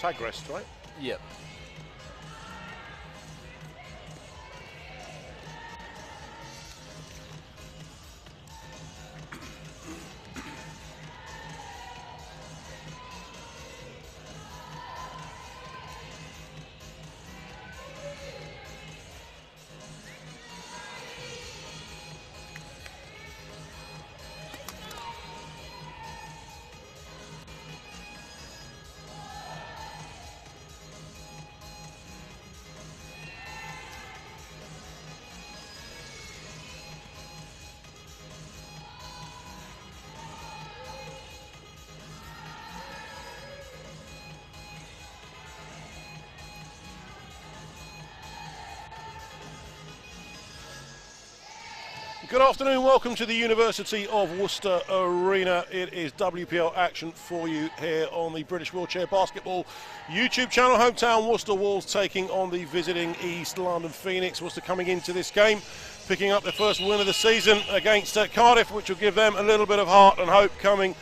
tag rest, right? Yep. Good afternoon, welcome to the University of Worcester Arena. It is WPL action for you here on the British Wheelchair Basketball YouTube channel. Hometown Worcester Wolves taking on the visiting East London Phoenix. Worcester coming into this game, picking up their first win of the season against Cardiff, which will give them a little bit of heart and hope coming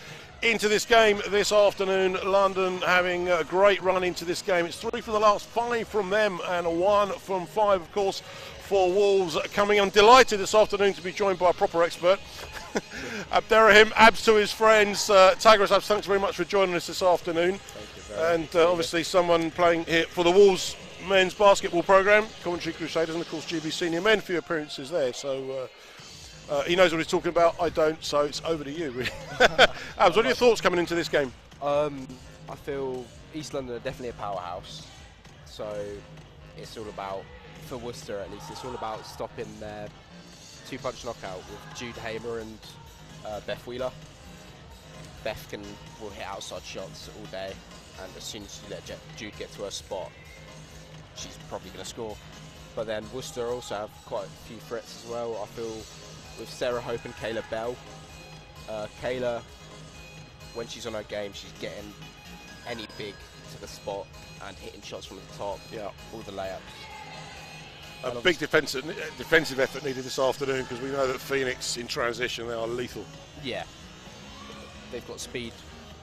into this game this afternoon. London having a great run into this game. It's 3 from the last 5 from them and 1 from 5, of course, for Wolves coming. I'm delighted this afternoon to be joined by a proper expert. Abderrahim, Abs to his friends. Tigris, Abs, thanks very much for joining us this afternoon. Thank you very much. And obviously someone playing here for the Wolves men's basketball programme, Coventry Crusaders, and of course GB Senior Men, for your appearances there. So he knows what he's talking about. I don't, so it's over to you, really. Abs, what are your thoughts coming into this game? I feel East London are definitely a powerhouse. So it's all about, for Worcester at least, it's all about stopping their two-punch knockout with Jude Hamer and Beth Wheeler. Beth will hit outside shots all day, and as soon as you let Jude get to her spot, she's probably going to score. But then Worcester also have quite a few threats as well. I feel with Sarah Hope and Kayla Bell. Kayla, when she's on her game, she's getting any big to the spot and hitting shots from the top. Yeah, all the layups. A big defensive effort needed this afternoon, because we know that Phoenix in transition, they are lethal. Yeah, they've got speed,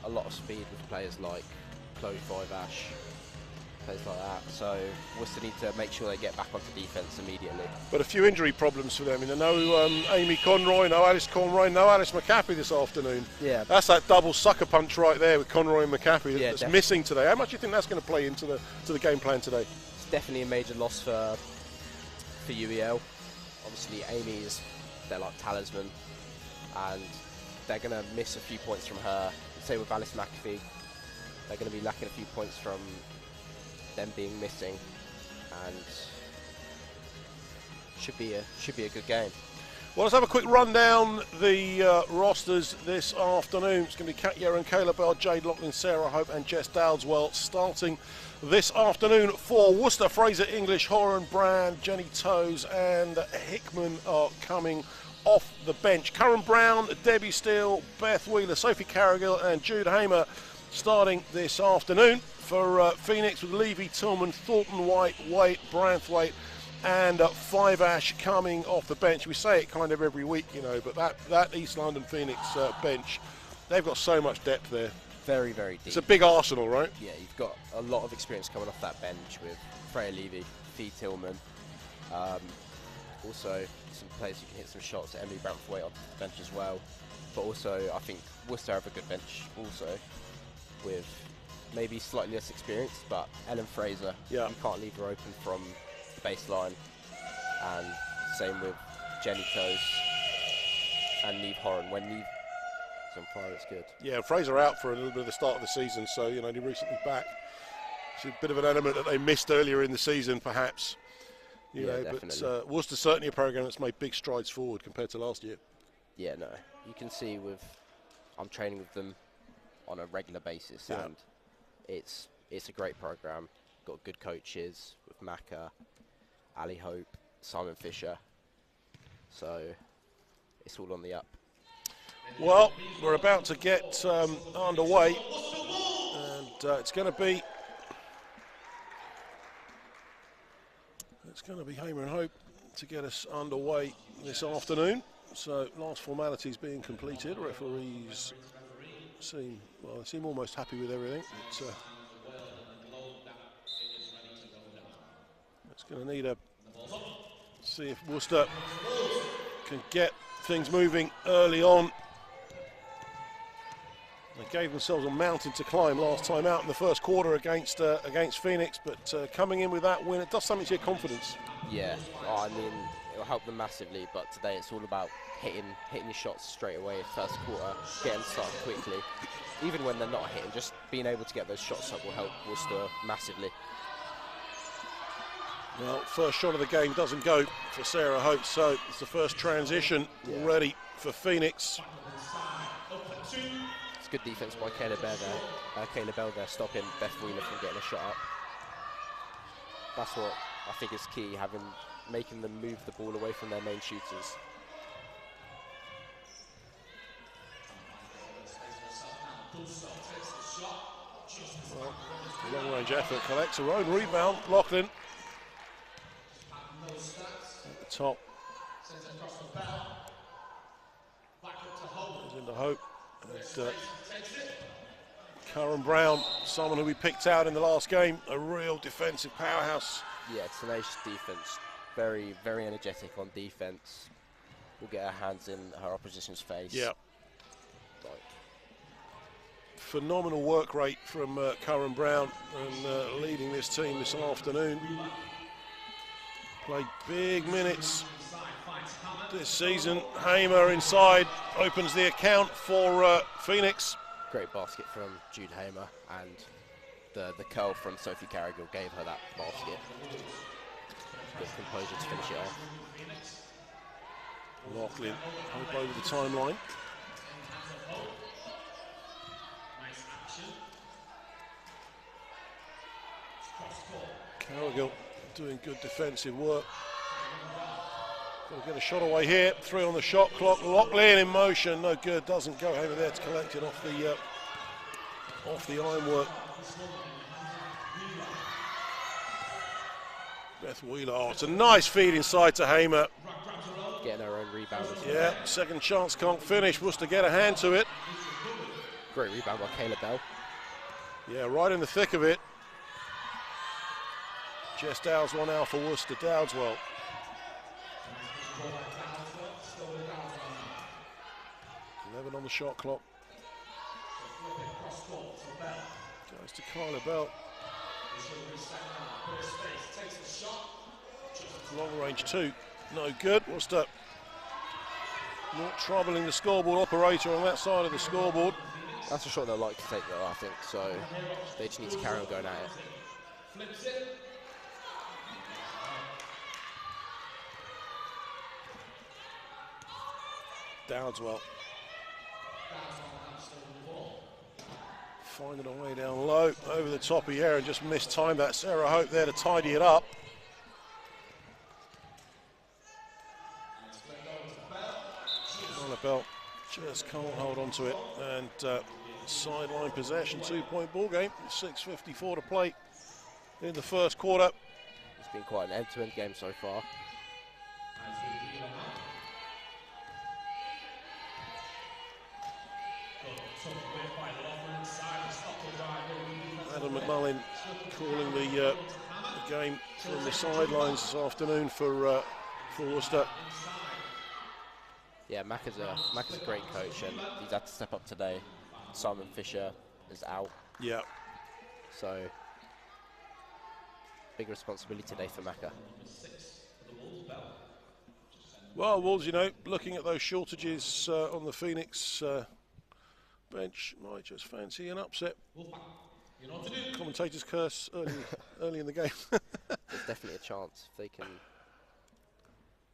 a lot of speed with players like Chloe Five-Ash, players like that. So Worcester need to make sure they get back onto defence immediately. But a few injury problems for them. No Amy Conroy, no Alice Conroy, no Alice McCaffrey this afternoon. Yeah, that's that double sucker punch right there with Conroy and McCaffrey that's definitely missing today. How much do you think that's going to play into the game plan today? It's definitely a major loss for UEL. Obviously Amy is their talisman, and they're going to miss a few points from her. Say with Alice McAfee, they're going to be lacking a few points from them being missing, and should be a good game. Well, let's have a quick run down the rosters this afternoon. It's going to be Kat Yera and Kayla Bell, Jade Locklin, Sarah Hope and Jess Dowdeswell starting this afternoon for Worcester. Fraser English, Horan Brand, Jenny Toes and Hickman are coming off the bench. Curran Brown, Debbie Steele, Beth Wheeler, Sophie Carrigill and Jude Hamer starting this afternoon for Phoenix, with Levy, Tillman, Thornton, White, Waite, Branthwaite and Five-Ash coming off the bench. We say it kind of every week, but that East London Phoenix bench, they've got so much depth there. Very, very deep. It's a big arsenal, right? Yeah, you've got a lot of experience coming off that bench with Freya Levy, Fee Tillman. Also, some players who can hit some shots. Emily Branthwaite off the bench as well. But also, I think Worcester have a good bench also, with maybe slightly less experience, but Ellen Fraser, you can't leave her open from the baseline. And same with Jenny Toes and Neve Horan. When Neve is on fire, it's good. Yeah, Fraser out for a little bit of the start of the season, so, he recently back. It's a bit of an element that they missed earlier in the season, perhaps. Definitely. But Worcester's certainly a programme that's made big strides forward compared to last year. Yeah, no. You can see I'm training with them on a regular basis, and it's a great programme. Got good coaches with Maka, Ali Hope, Simon Fisher. So it's all on the up. Well, we're about to get underway, and it's going to be Hamer and Hope to get us underway this afternoon. So last formalities being completed. Referees seem almost happy with everything. Going to need a see if Worcester can get things moving early on. They gave themselves a mountain to climb last time out in the first quarter against Phoenix, but coming in with that win, it does something to your confidence. Yeah, I mean, it'll help them massively, but today it's all about hitting your shots straight away first quarter, getting started quickly. Even when they're not hitting, just being able to get those shots up will help Worcester massively. Well, first shot of the game doesn't go for Sarah Hope, so it's the first transition already for Phoenix. It's good defense by Kayla Bell there, stopping Beth Wheeler from getting a shot up. That's what I think is key, making them move the ball away from their main shooters. Well, long range effort, collects her own rebound. Lachlan at the top. Goes into Hope. And, Karen Brown, someone who we picked out in the last game, a real defensive powerhouse. Yeah, tenacious defense, very, very energetic on defense. Will get her hands in her opposition's face. Yeah. Phenomenal work rate from Karen Brown, and leading this team this afternoon. Played big minutes this season. Hamer inside opens the account for Phoenix. Great basket from Jude Hamer, and the curl from Sophie Carrigill gave her that basket. Good composure to finish it off. Lachlan Hope over the timeline. Carrigill doing good defensive work. Got to get a shot away here. 3 on the shot clock. Lachlan in motion, no good. Doesn't go. Hamer there to collect it off the ironwork. Beth Wheeler. Oh, it's a nice feed inside to Hamer. Getting her own rebound as well. Yeah, second chance, can't finish. Worcester get a hand to it. Great rebound by Kayla Bell. Yeah, right in the thick of it. Jess Dowds, 1 out for Worcester. Dowdswell. Eleven on the shot clock. Goes to Kyla Bell. Long range 2, no good. Worcester not troubling the scoreboard operator on that side of the scoreboard. That's a shot they'll like to take though, I think, so they just need to carry on going at it. Dowdswell finding a way down low over the top of the air and just mistimed that. Sarah Hope there to tidy it up. Bell just can't hold on to it, and sideline possession, 2-point ball game, 6:54 to play in the first quarter. It's been quite an end-to-end game so far. Adam McMullin calling the game from the sidelines this afternoon for Worcester. Yeah, Mac is a great coach, and he's had to step up today. Simon Fisher is out. Yeah. So, big responsibility today for Macca. Well, Wolves, you know, looking at those shortages on the Phoenix bench, might just fancy an upset. Commentators curse early in the game. There's definitely a chance if they can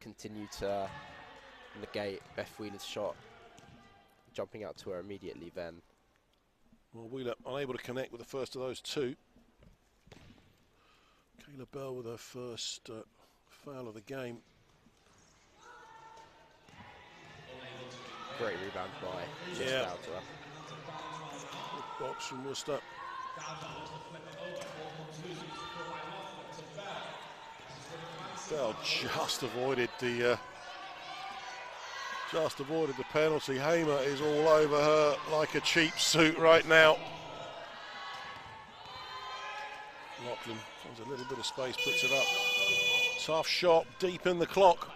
continue to negate Beth Wheeler's shot, jumping out to her immediately then. Well, Wheeler unable to connect with the first of those 2. Kayla Bell with her first foul of the game. Great rebound by just out to her. Good box from Worcester. Bell just avoided the penalty. Hamer is all over her like a cheap suit right now. Lachlan finds a little bit of space, puts it up. Tough shot, deep in the clock.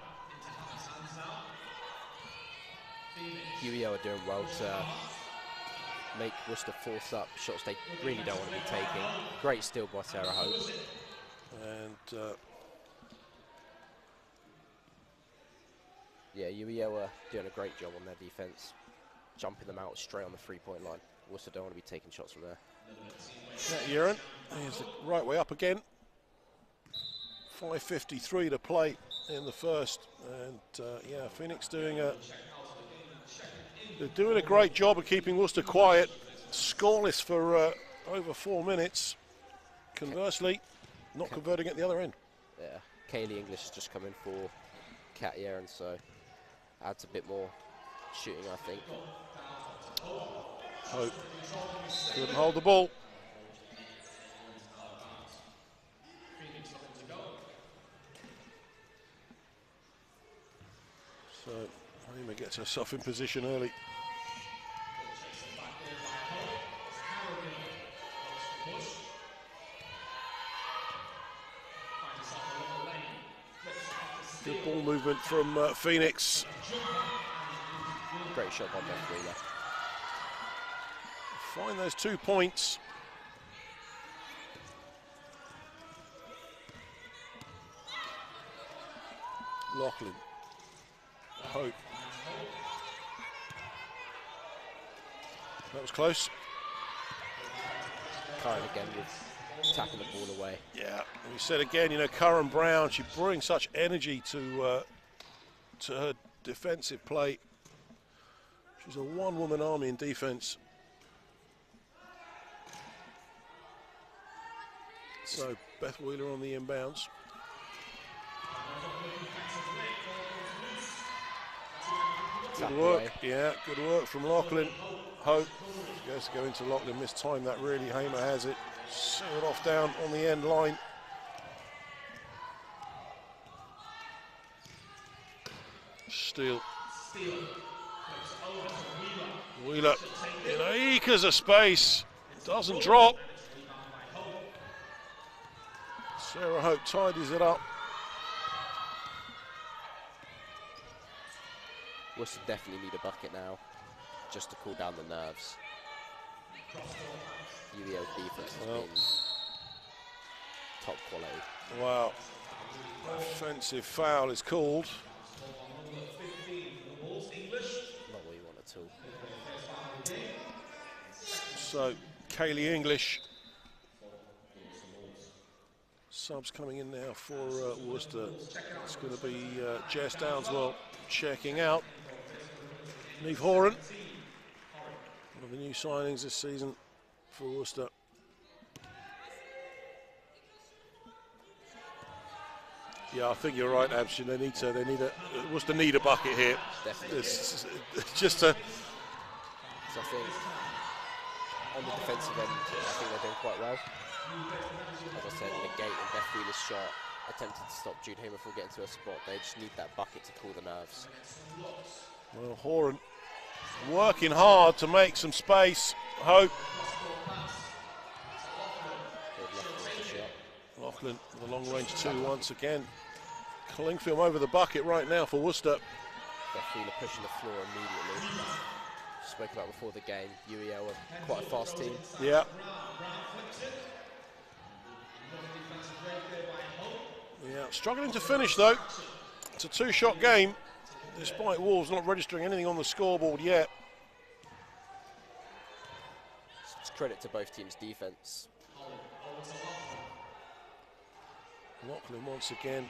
UEL are doing well to make Worcester force up shots they really don't want to be taking. Great steal by Sarah Hope. And yeah, UEL are doing a great job on their defence, jumping them out straight on the three-point line. Worcester don't want to be taking shots from there. Uren, here's the right way up again. 5:53 to play in the first, and yeah, Phoenix they're doing a great job of keeping Worcester quiet, scoreless for over 4 minutes. Conversely, not converting at the other end. Yeah, Kaylee English has just come in for Kat Yeren, so adds a bit more shooting, I think. Hope couldn't hold the ball. So Hamer gets herself in position early. Good ball movement from Phoenix. Great shot by Beth Wheeler. Find those 2 points. Lachlan. Hope. That was close. Curran again with tapping the ball away. Yeah, we said again, you know, Curran Brown, she brings such energy to her defensive play. She's a one-woman army in defense. So Beth Wheeler on the inbounds. Good work, yeah, good work from Lachlan. Hope goes to go into Lachlan, mistimed that really. Hamer has it, sealed off down on the end line. Steal. Wheeler in acres of space, doesn't drop. Sarah Hope tidies it up. Worcester definitely need a bucket now, just to cool down the nerves. UEL defense has been top quality. Wow. Offensive foul is called. Not what you want at all. So, Kaylee English. Subs coming in now for Worcester. It's going to be Jess Downswell checking out. Neve Horan, one of the new signings this season for Worcester. Yeah, I think you're right, Abshin. Worcester need a bucket here. Definitely. It's just a. So I think on the defensive end, I think they're doing quite well. As I said, negate and Beth Wheeler's shot, attempted to stop Jude Hamer from getting to a spot. They just need that bucket to cool the nerves. Well, Horan working hard to make some space. Hope. Lachlan with a long range 2 once again. Clingfield over the bucket right now for Worcester. Beth Wheeler pushing the floor immediately. Spoke about before the game, UEL are quite a fast team. Yeah. Yeah, struggling to finish though. It's a 2-shot game, despite Wolves not registering anything on the scoreboard yet. It's credit to both teams' defense. Lachlan once again.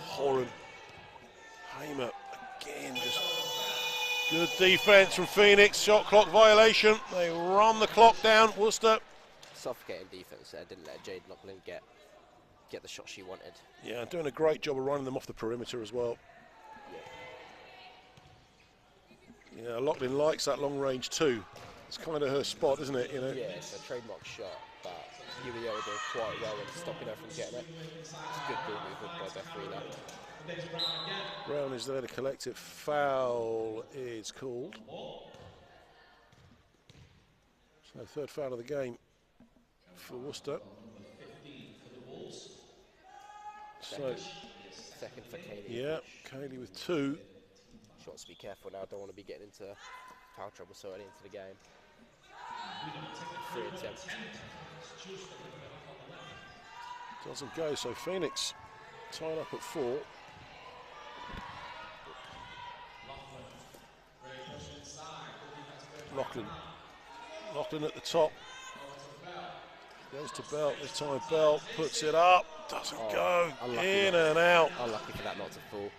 Horan. Hamer again, just good defense from Phoenix. Shot clock violation. They run the clock down. Worcester. Suffocating defense there, didn't let Jade Lachlan get the shot she wanted. Yeah, doing a great job of running them off the perimeter as well. Yeah, Lachlan likes that long range too. It's kind of her spot, isn't it? You know. Yeah, it's a trademark shot, but UEL are doing quite well in stopping her from getting it. It's a good ball movement by Beth Wheeler. Brown is there to collect it. Foul is called. So 3rd foul of the game for Worcester. Second for Kaylee. Yeah, Kaylee with 2. She wants to be careful now. Don't want to be getting into foul trouble so early into the game. 3 attempts. Doesn't go, so Phoenix tied up at 4. Lachlan at the top. Goes to Belt, this time Belt puts it up, doesn't go, in and out. Unlucky for that not to fall.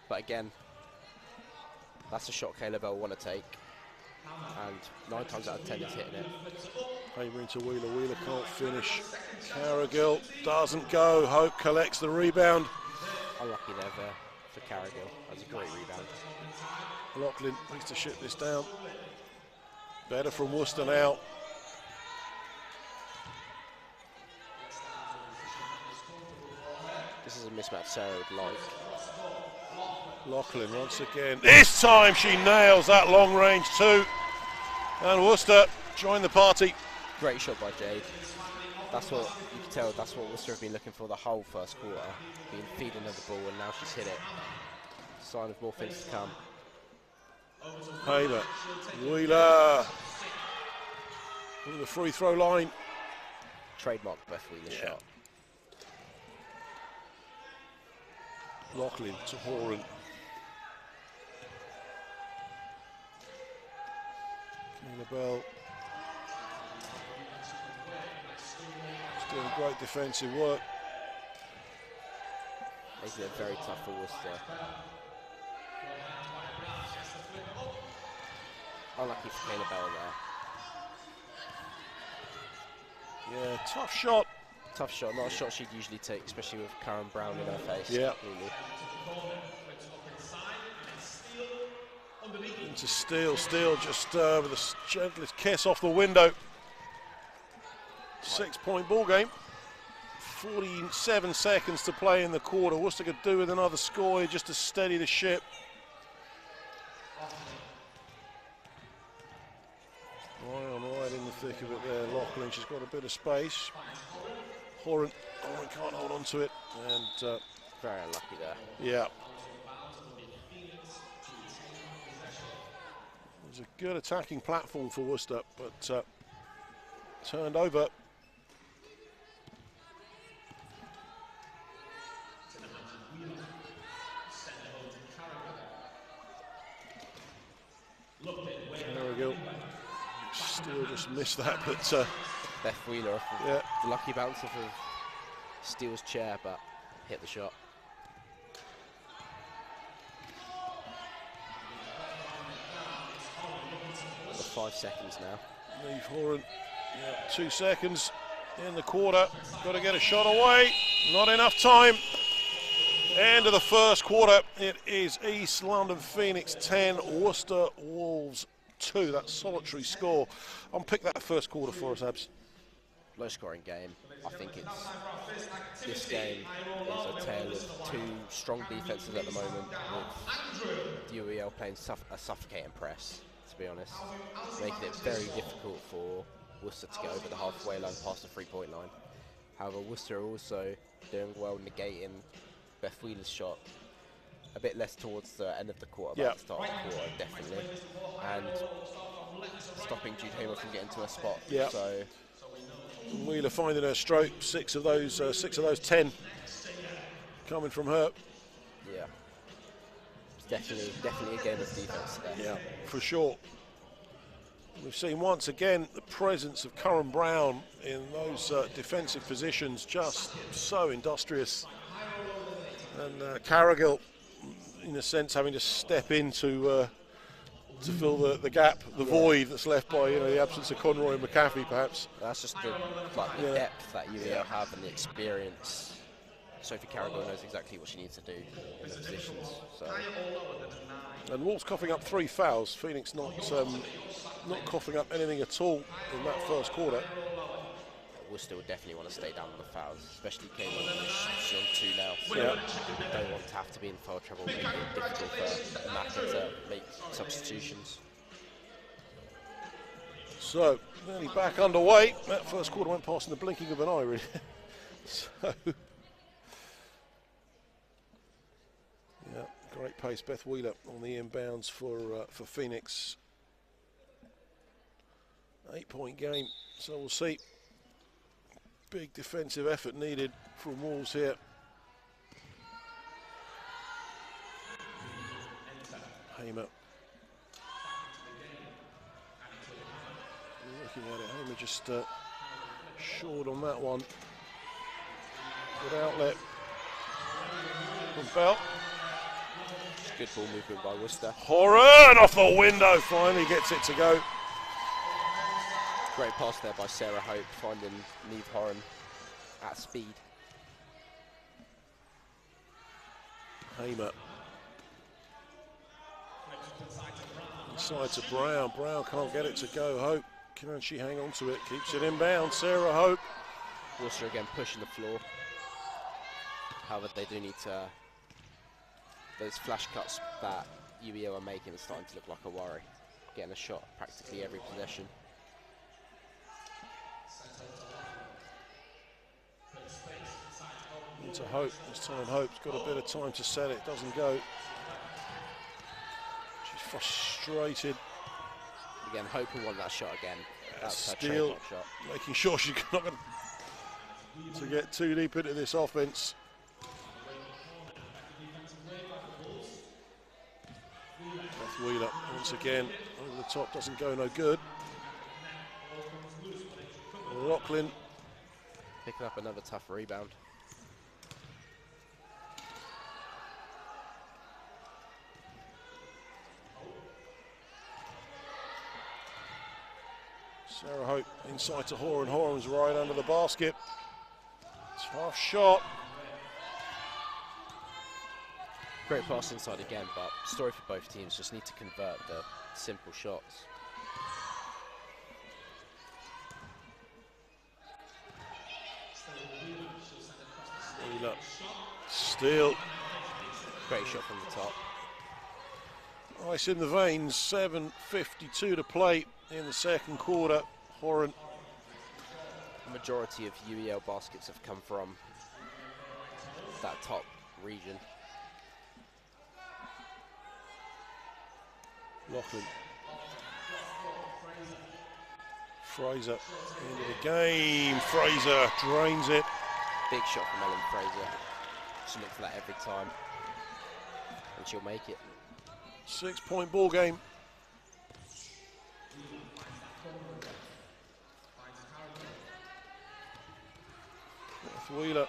But again, that's a shot Kayla Bell want to take. And 9 times out of 10 is hitting it. Hamer into Wheeler, Wheeler can't finish. Carrigill doesn't go, Hope collects the rebound. Unlucky there for Carrigill, that's a great rebound. Lachlan needs to shut this down. Better from Worcester now. This is a mismatch Sarah would like. Lachlan once again. This time she nails that long range 2. And Worcester join the party. Great shot by Jade. That's what you can tell, that's what Worcester have been looking for the whole first quarter. Been feeding her the ball and now she's hit it. Sign of more things to come. Hamer, Wheeler. The free throw line. Trademark Beth Wheeler shot. Lachlan to Horan. Kayla Bell. She's doing great defensive work. Making it very tough for Worcester. Unlucky for Kayla Bell there. Yeah, tough shot. Tough shot, not a shot she'd usually take, especially with Karen Brown in her face. Yeah. Really. Into Steele just with the gentlest kiss off the window. 6-point ball game. 47 seconds to play in the quarter. Worcester could do with another score here just to steady the ship. Right in the thick of it there. Lachlan, she's got a bit of space. Horan can't hold on to it. And very unlucky there. Yeah. It was a good attacking platform for Worcester, but turned over. Carrigill still just missed that, but Beth Wheeler off yeah. The lucky bounce off of Steele's chair, but hit the shot. Under 5 seconds now. Leave Horan. Yeah, 2 seconds in the quarter. Got to get a shot away. Not enough time. End of the first quarter. It is East London Phoenix 10, Worcester Wolves 2. That solitary score. Unpick that first quarter for us, Abs. Low scoring game. I think this game is a tale of 2 strong defenses at the moment, with UEL playing a suffocating press, to be honest, making it very difficult for Worcester to get over the halfway line past the 3-point line. However, Worcester are also doing well negating Beth Wheeler's shot a bit less towards the end of the quarter, about the start of the quarter, definitely, and stopping Jude Hamer from getting to her spot. Yeah. So Wheeler finding her stroke. 6 of those 10 coming from her. Yeah, it's definitely a game of defense today. Yeah, for sure. We've seen once again the presence of Karen Brown in those defensive positions, just so industrious. And Carrigill, in a sense, having to step in to fill the gap, the void that's left by the absence of Conroy and McAfee, perhaps. That's just the depth that UEL have and the experience. Sophie Carrigill knows exactly what she needs to do in the positions. So. And Wolves coughing up 3 fouls. Phoenix not coughing up anything at all in that first quarter. Worcester will definitely want to stay down on the fouls, especially Kayla. She's on 2 now, so don't want to have to be in foul trouble, making it difficult for Macca to make substitutions. So, nearly back underway. That first quarter went past in the blinking of an eye, really. So, Great pace, Beth Wheeler on the inbounds for Phoenix. 8-point game, so we'll see. Big defensive effort needed from Wolves here. Hamer. Looking at it, Hamer just short on that one. Good outlet from Bell. Good ball movement by Worcester. Horan off the window, finally gets it to go. Great pass there by Sarah Hope, finding Neve Horan at speed. Hamer. Inside to Brown. Brown can't get it to go. Hope, can she hang on to it? Keeps it inbound. Sarah Hope. Worcester again pushing the floor. However, they do need to. Those flash cuts that UEL are making are starting to look like a worry. Getting a shot practically every possession. Into Hope. This time Hope's got a bit of time to set it. Doesn't go. She's frustrated. Again, Hope will want that shot again. That's her Steele, trademark shot. making sure she's not going to get too deep into this offense. Beth Wheeler once again over the top, doesn't go no good. Lachlan picking up another tough rebound. Sarah Hope inside to Horan. Horan's right under the basket. Tough shot. Great pass inside again, but story for both teams, just need to convert the simple shots. Wheeler. Steele. Great shot from the top. Ice in the veins, 7:52 to play in the second quarter. Horan. The majority of UEL baskets have come from that top region. Lachlan. Fraser into the game. Fraser drains it. Big shot from Ellen Fraser. She looks for that every time, and she'll make it. 6-point ball game. Beth Wheeler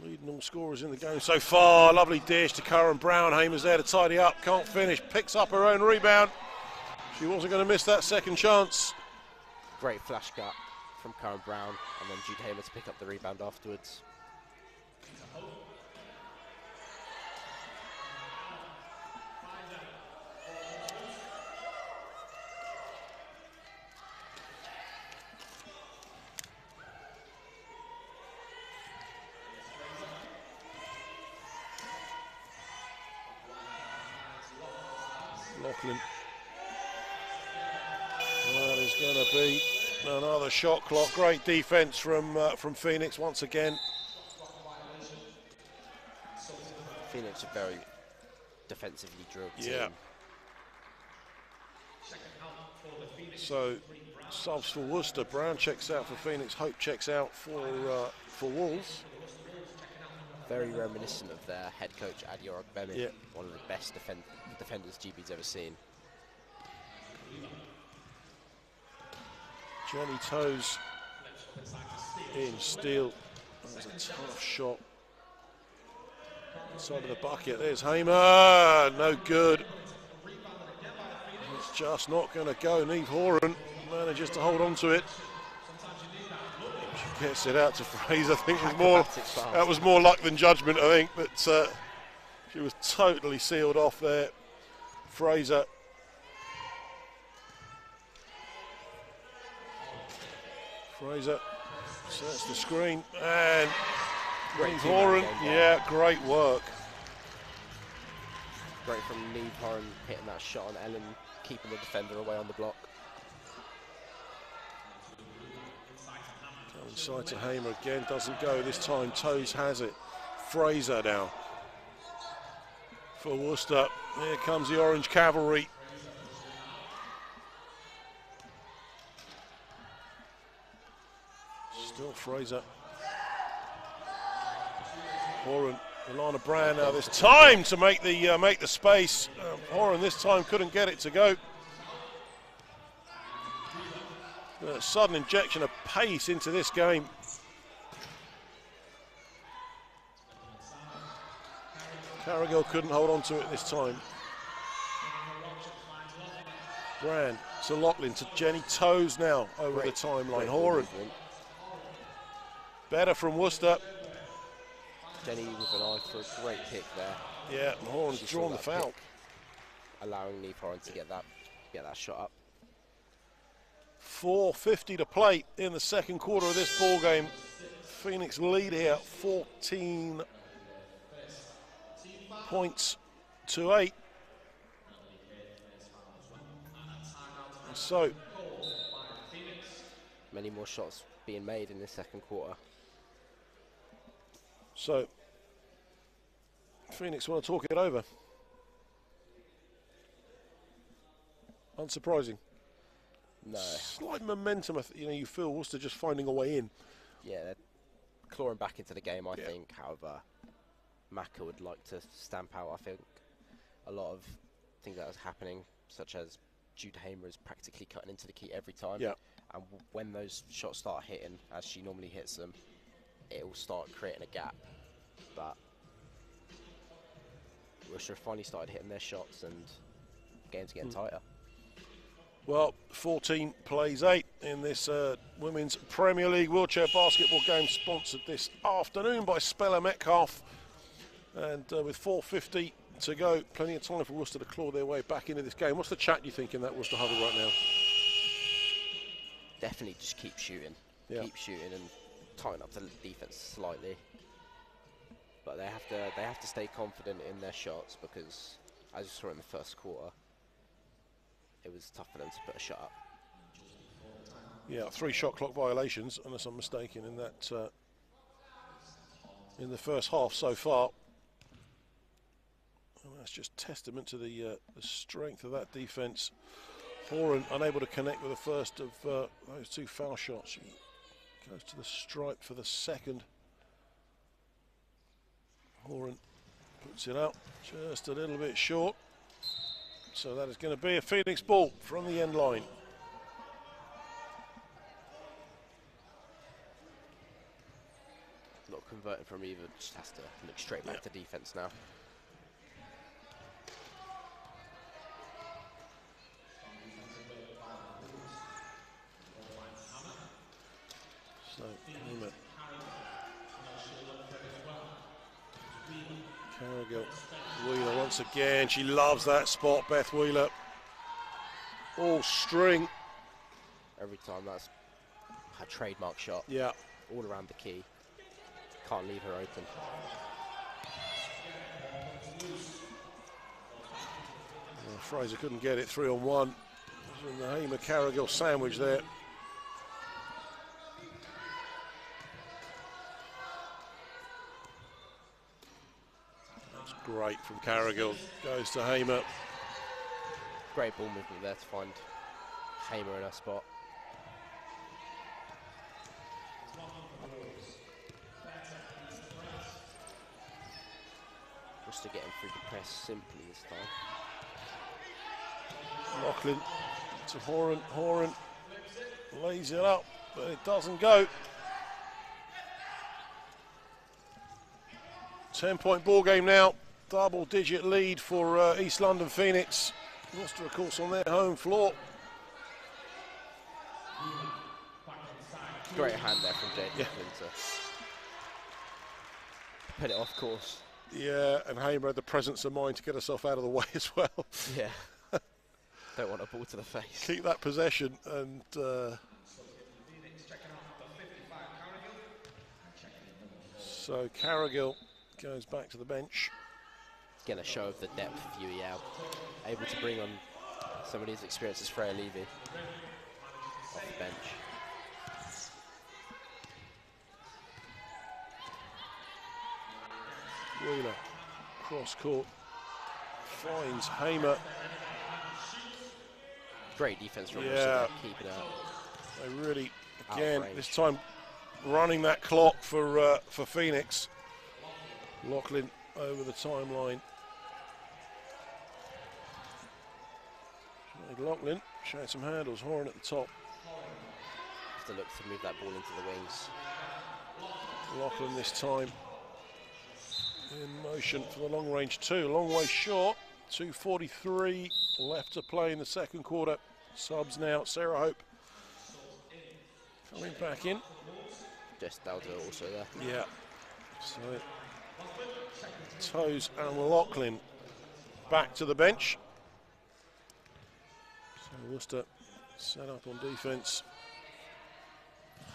leading all scorers in the game so far. Lovely dish to Karen Brown. Hamer's there to tidy up. Can't finish. Picks up her own rebound. She wasn't going to miss that second chance. Great flash cut from Karen Brown, and then Jude Hamer to pick up the rebound afterwards. Lachlan. That is going to be another shot clock. Great defense from Phoenix once again. Phoenix are very defensively drilled team. Yeah. So subs for Worcester. Brown checks out for Phoenix. Hope checks out for Wolves. Very reminiscent of their head coach Adi Orogbemi, yeah. One of the best defenders GB's ever seen. Jenny Toes in. Steele. That was a tough shot. Inside of the bucket. There's Hamer. No good. It's just not going to go. Neve Horan manages to hold on to it. She gets it out to Fraser. I think that was more luck than judgment, I think, but she was totally sealed off there. Fraser. Fraser sets the screen, and Neve Horan, yeah, great work. Great from Neve Horan hitting that shot on Ellen, keeping the defender away on the block. Inside to Hamer again, doesn't go this time. Toes has it. Fraser now. for Worcester. Here comes the Orange Cavalry. Still Fraser. Horan, Alana Brand now this time to make the space. Horan this time couldn't get it to go. A sudden injection of pace into this game. Carrigill couldn't hold on to it this time. Brand to Lachlan, to Jenny Toes now over the timeline. Horan. Better from Worcester. Jenny with an eye for a great pick there. Yeah, and Horan's drawn the foul. Pick, allowing Neve Horan to get that shot up. 4:50 to play in the second quarter of this ball game. Phoenix lead here, 14 points to 8. And so, many more shots being made in this second quarter. So, Phoenix want to talk it over. Unsurprising. No. Slight momentum, you feel Worcester just finding a way in. Yeah, they're clawing back into the game, I think. However, Maka would like to stamp out, I think, a lot of things that was happening, such as Jude Hamer is practically cutting into the key every time. Yeah. And when those shots start hitting, as she normally hits them, it will start creating a gap. But Worcester finally started hitting their shots and game's getting tighter. Well, 14 plays 8 in this Women's Premier League wheelchair basketball game, sponsored this afternoon by Speller Metcalf. And with 4:50 to go, plenty of time for Worcester to claw their way back into this game. What's the chat you think in that Worcester huddle right now? Definitely just keep shooting. Yeah. Keep shooting and tighten up the defense slightly. But they have to stay confident in their shots, because as you saw in the first quarter, it was tough for them to put a shot up. Yeah, 3 shot clock violations, unless I'm mistaken, in that in the first half so far. And that's just testament to the strength of that defence. Horan unable to connect with the first of those 2 foul shots. She goes to the stripe for the second. Horan puts it out just a little bit short. So that is going to be a Phoenix ball from the end line. Not converting from either, just has to look straight back to defense now. So, Carrigill, Wheeler once again. She loves that spot, Beth Wheeler. All string. Every time, that's her trademark shot. Yeah. All around the key. Can't leave her open. Well, Fraser couldn't get it 3-on-1. And the Hamer Carrigill sandwich there. That's great from Carrigill. Goes to Hamer. Great ball movement there to find Hamer in her spot. Just to get him through the press simply this time. Lachlan to Horan. Horan lays it up, but it doesn't go. 10-point ball game now. Double-digit lead for East London Phoenix. Worcester, of course, on their home floor. Great hand there from Jade to put it off course. Yeah, and Hamer had the presence of mind to get herself out of the way as well. Yeah. Don't want a ball to the face. Keep that possession, and so Carrigill goes back to the bench. Getting a show of the depth of UEL. Able to bring on some of these experiences, Freya Levy, off the bench. Wheeler, cross court. finds Hamer. Great defense from Worcester, keeping it up. They really, again, this time running that clock for Phoenix. Lachlan over the timeline. Lachlan showing some handles, Horan at the top. Have to look to move that ball into the wings. Lachlan this time in motion for the long range two, long way short. 2:43 left to play in the second quarter. Subs now, Sarah Hope coming back in. Just Daldo also there. Yeah. So Toes and Lachlan back to the bench. So Worcester set up on defence.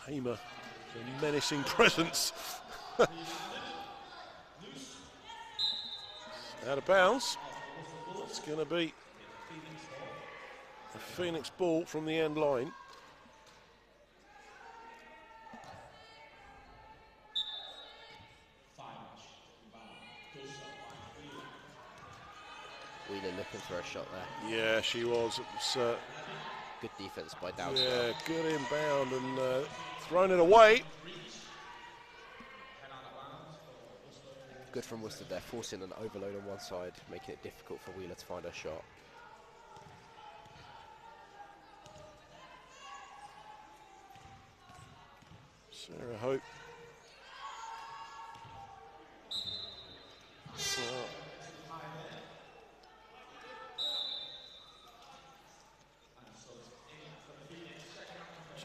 Hamer, a menacing presence. Out of bounds. It's going to be a Phoenix ball from the end line. Wheeler looking for a shot there. Yeah, she was. It was good defense by Dowd. Yeah, good inbound and thrown it away. Good from Worcester there, forcing an overload on one side, making it difficult for Wheeler to find her shot. Sarah Hope.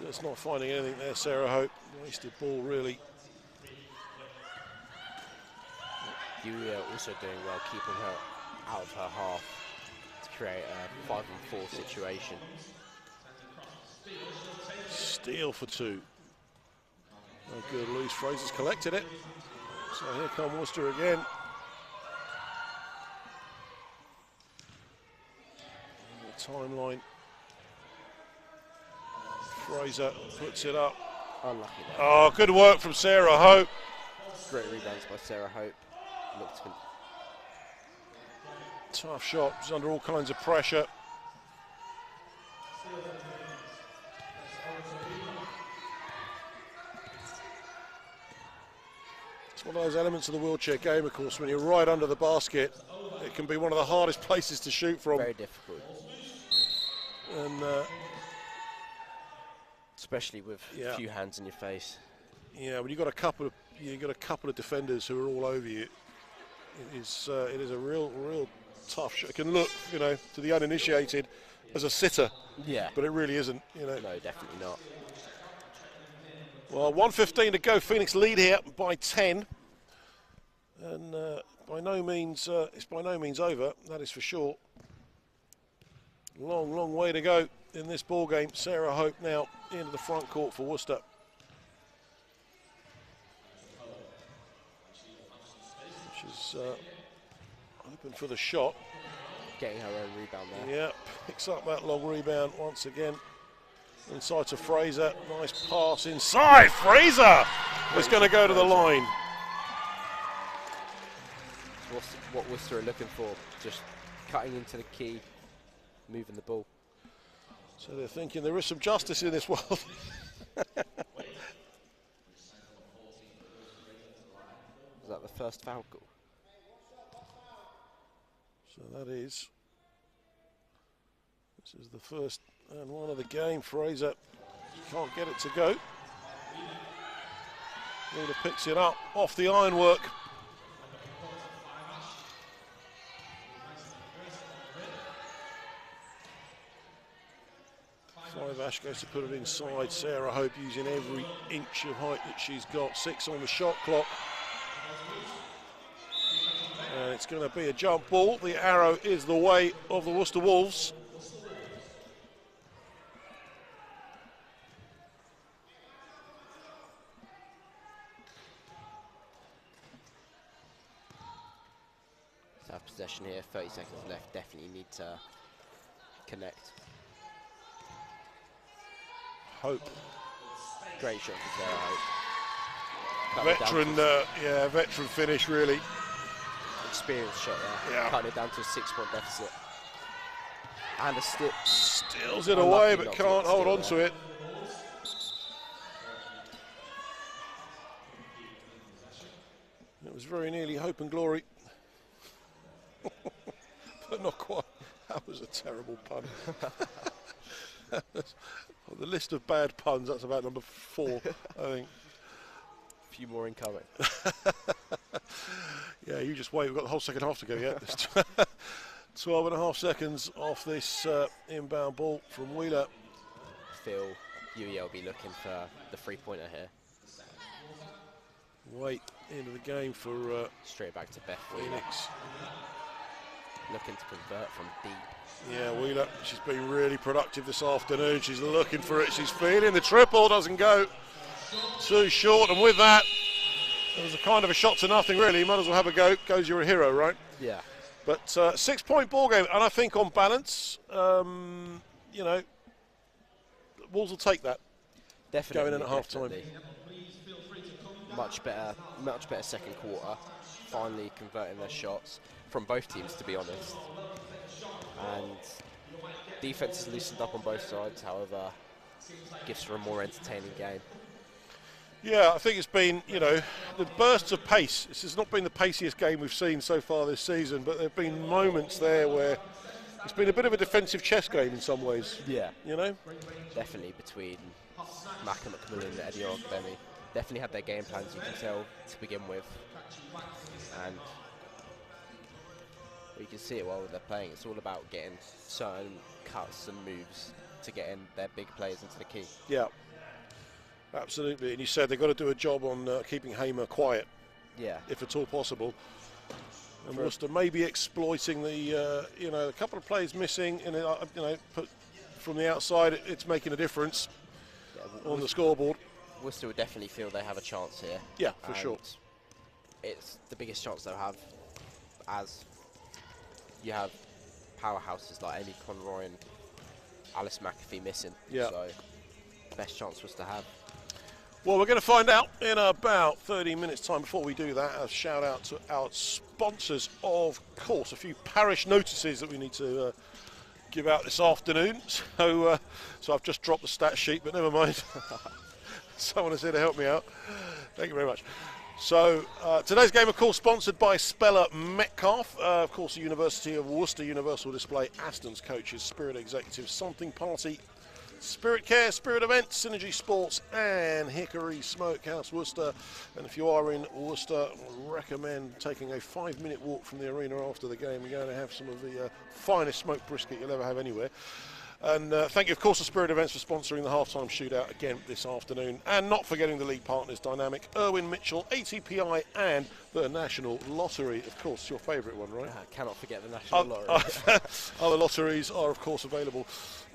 Just not finding anything there, Sarah Hope. Wasted ball, really. You are also doing well, keeping her out of her half to create a 5-on-4 situation. Steal for two. Oh, good. Louise Fraser's collected it. So here come Worcester again. The timeline. Fraser puts it up. Unlucky there. Oh, good work from Sarah Hope. Great rebounds by Sarah Hope. Tough shot. She's under all kinds of pressure. It's one of those elements of the wheelchair game, of course, when you're right under the basket, it can be one of the hardest places to shoot from. Very difficult. And especially with a few hands in your face. Yeah, when you've got a couple of defenders who are all over you, it is a real tough shot. It can look, to the uninitiated as a sitter. Yeah. But it really isn't, No, definitely not. Well, 1:15 to go. Phoenix lead here by 10. And by no means, it's by no means over, that is for sure. Long way to go in this ball game. Sarah Hope now into the front court for Worcester. She's open for the shot. Getting her own rebound there. Yeah, picks up that long rebound once again. Inside to Fraser. Nice pass inside. Fraser is going to go to the line. What Worcester are looking for, just cutting into the key, moving the ball. So they're thinking there is some justice in this world. Is that the first foul goal? So that is. This is the first and one of the game. Fraser can't get it to go. Wheeler picks it up off the ironwork. Ash goes to put it inside. Sarah Hope using every inch of height that she's got. 6 on the shot clock. And it's going to be a jump ball. The arrow is the way of the Worcester Wolves. So have possession here, 30 seconds left. Definitely need to connect. Hope. Great shot for Sarah Hope. Veteran, veteran finish really. experienced shot there, Yeah. cutting it down to a 6-point deficit. And a stip. Steals it away, but can't hold on to it. It was very nearly hope and glory. But not quite. That was a terrible pun. On the list of bad puns, that's about number 4, I think. A few more incoming. Yeah, you just wait. We've got the whole second half to go yet. 12 and a half seconds off this inbound ball from Wheeler. Feel UEL will be looking for the 3-pointer here. Wait into the game for Straight back to Beth Wheeler. Phoenix. Looking to convert from deep. Yeah, Wheeler, she's been really productive this afternoon. She's looking for it. She's feeling the triple. Doesn't go too short. And with that, it was a kind of a shot to nothing, really. You might as well have a go. Goes, you're a hero, right? Yeah. But 6-point ball game. And I think on balance, you know, Wolves will take that. Definitely. Going in at half time. Much better second quarter. Finally converting their shots from both teams, to be honest. And defense has loosened up on both sides, however, gives for a more entertaining game. Yeah, I think it's been, you know, the bursts of pace. This has not been the paciest game we've seen so far this season, but there have been moments there where it's been a bit of a defensive chess game in some ways. Yeah. You know? Definitely between Mac and McMillan and Eddie Ogbemi. Definitely had their game plans, you can tell, to begin with. And you can see it while they're playing. It's all about getting certain cuts and moves to get in their big players into the key. Yeah, absolutely. And you said they've got to do a job on keeping Hamer quiet, Yeah. if at all possible. And Worcester maybe exploiting the, you know, a couple of players missing, and you know, put from the outside, it's making a difference on the scoreboard. Worcester would definitely feel they have a chance here. Yeah, for sure. It's the biggest chance they'll have, as you have powerhouses like Amy Conroy and Alice McAfee missing. Yeah. So, best chance was to have. Well, we're going to find out in about 30 minutes' time. Before we do that, a shout out to our sponsors, of course. A few parish notices that we need to give out this afternoon. So, so I've just dropped the stat sheet, but never mind. Someone is here to help me out. Thank you very much. So today's game, of course, sponsored by Speller Metcalf. Of course, the University of Worcester Universal Display, Aston's coaches, Spirit Executives, Something Party, Spirit Care, Spirit Events, Synergy Sports, and Hickory Smokehouse Worcester. And if you are in Worcester, I recommend taking a 5-minute walk from the arena after the game. You're going to have some of the finest smoked brisket you'll ever have anywhere. And thank you, of course, to Spirit Events for sponsoring the halftime shootout again this afternoon. And not forgetting the league partners, Dynamic, Irwin Mitchell, ATPI, and the National Lottery. Of course, your favourite one, right? Cannot forget the National Lottery. Other lotteries are, of course, available,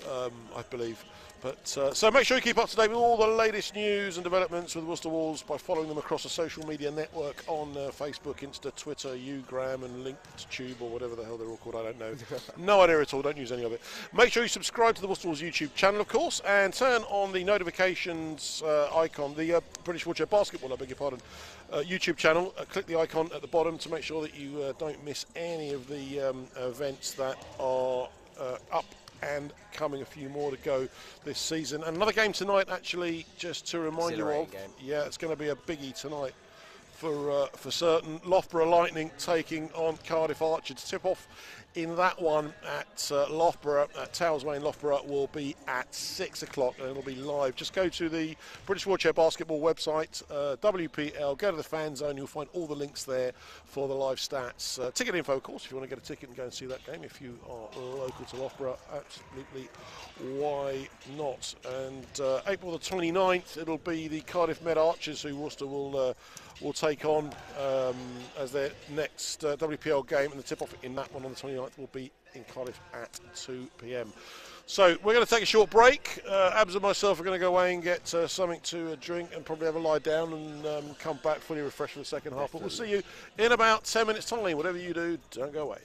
I believe. But so make sure you keep up to date with all the latest news and developments with Worcester Wolves by following them across the social media network on Facebook, Insta, Twitter, Ugram, and LinkedTube, or whatever the hell they're all called. I don't know. No idea at all. Don't use any of it. Make sure you subscribe to the Worcester Wolves YouTube channel, of course, and turn on the notifications icon, the British Wheelchair Basketball, I beg your pardon, YouTube channel. Click the icon at the bottom to make sure that you don't miss any of the events that are up and coming. A few more to go this season. And another game tonight, actually, just to remind you of. Game. Yeah, it's going to be a biggie tonight for certain. Loughborough Lightning taking on Cardiff Archer. To tip off in that one at Loughborough, at Towsway in Loughborough, will be at 6 o'clock, and it'll be live. Just go to the British Wheelchair Basketball website, WPL, go to the fan zone, you'll find all the links there for the live stats. Ticket info, of course, if you want to get a ticket and go and see that game. If you are local to Loughborough, absolutely, why not? And April the 29th, it'll be the Cardiff Med Archers, who Worcester will take on as their next WPL game, and the tip-off in that one on the 29th will be in Cardiff at 2 p.m. So we're going to take a short break. Abs and myself are going to go away and get something to drink and probably have a lie down and come back fully refreshed for the second half. But we'll see you in about 10 minutes' time. Whatever you do, don't go away.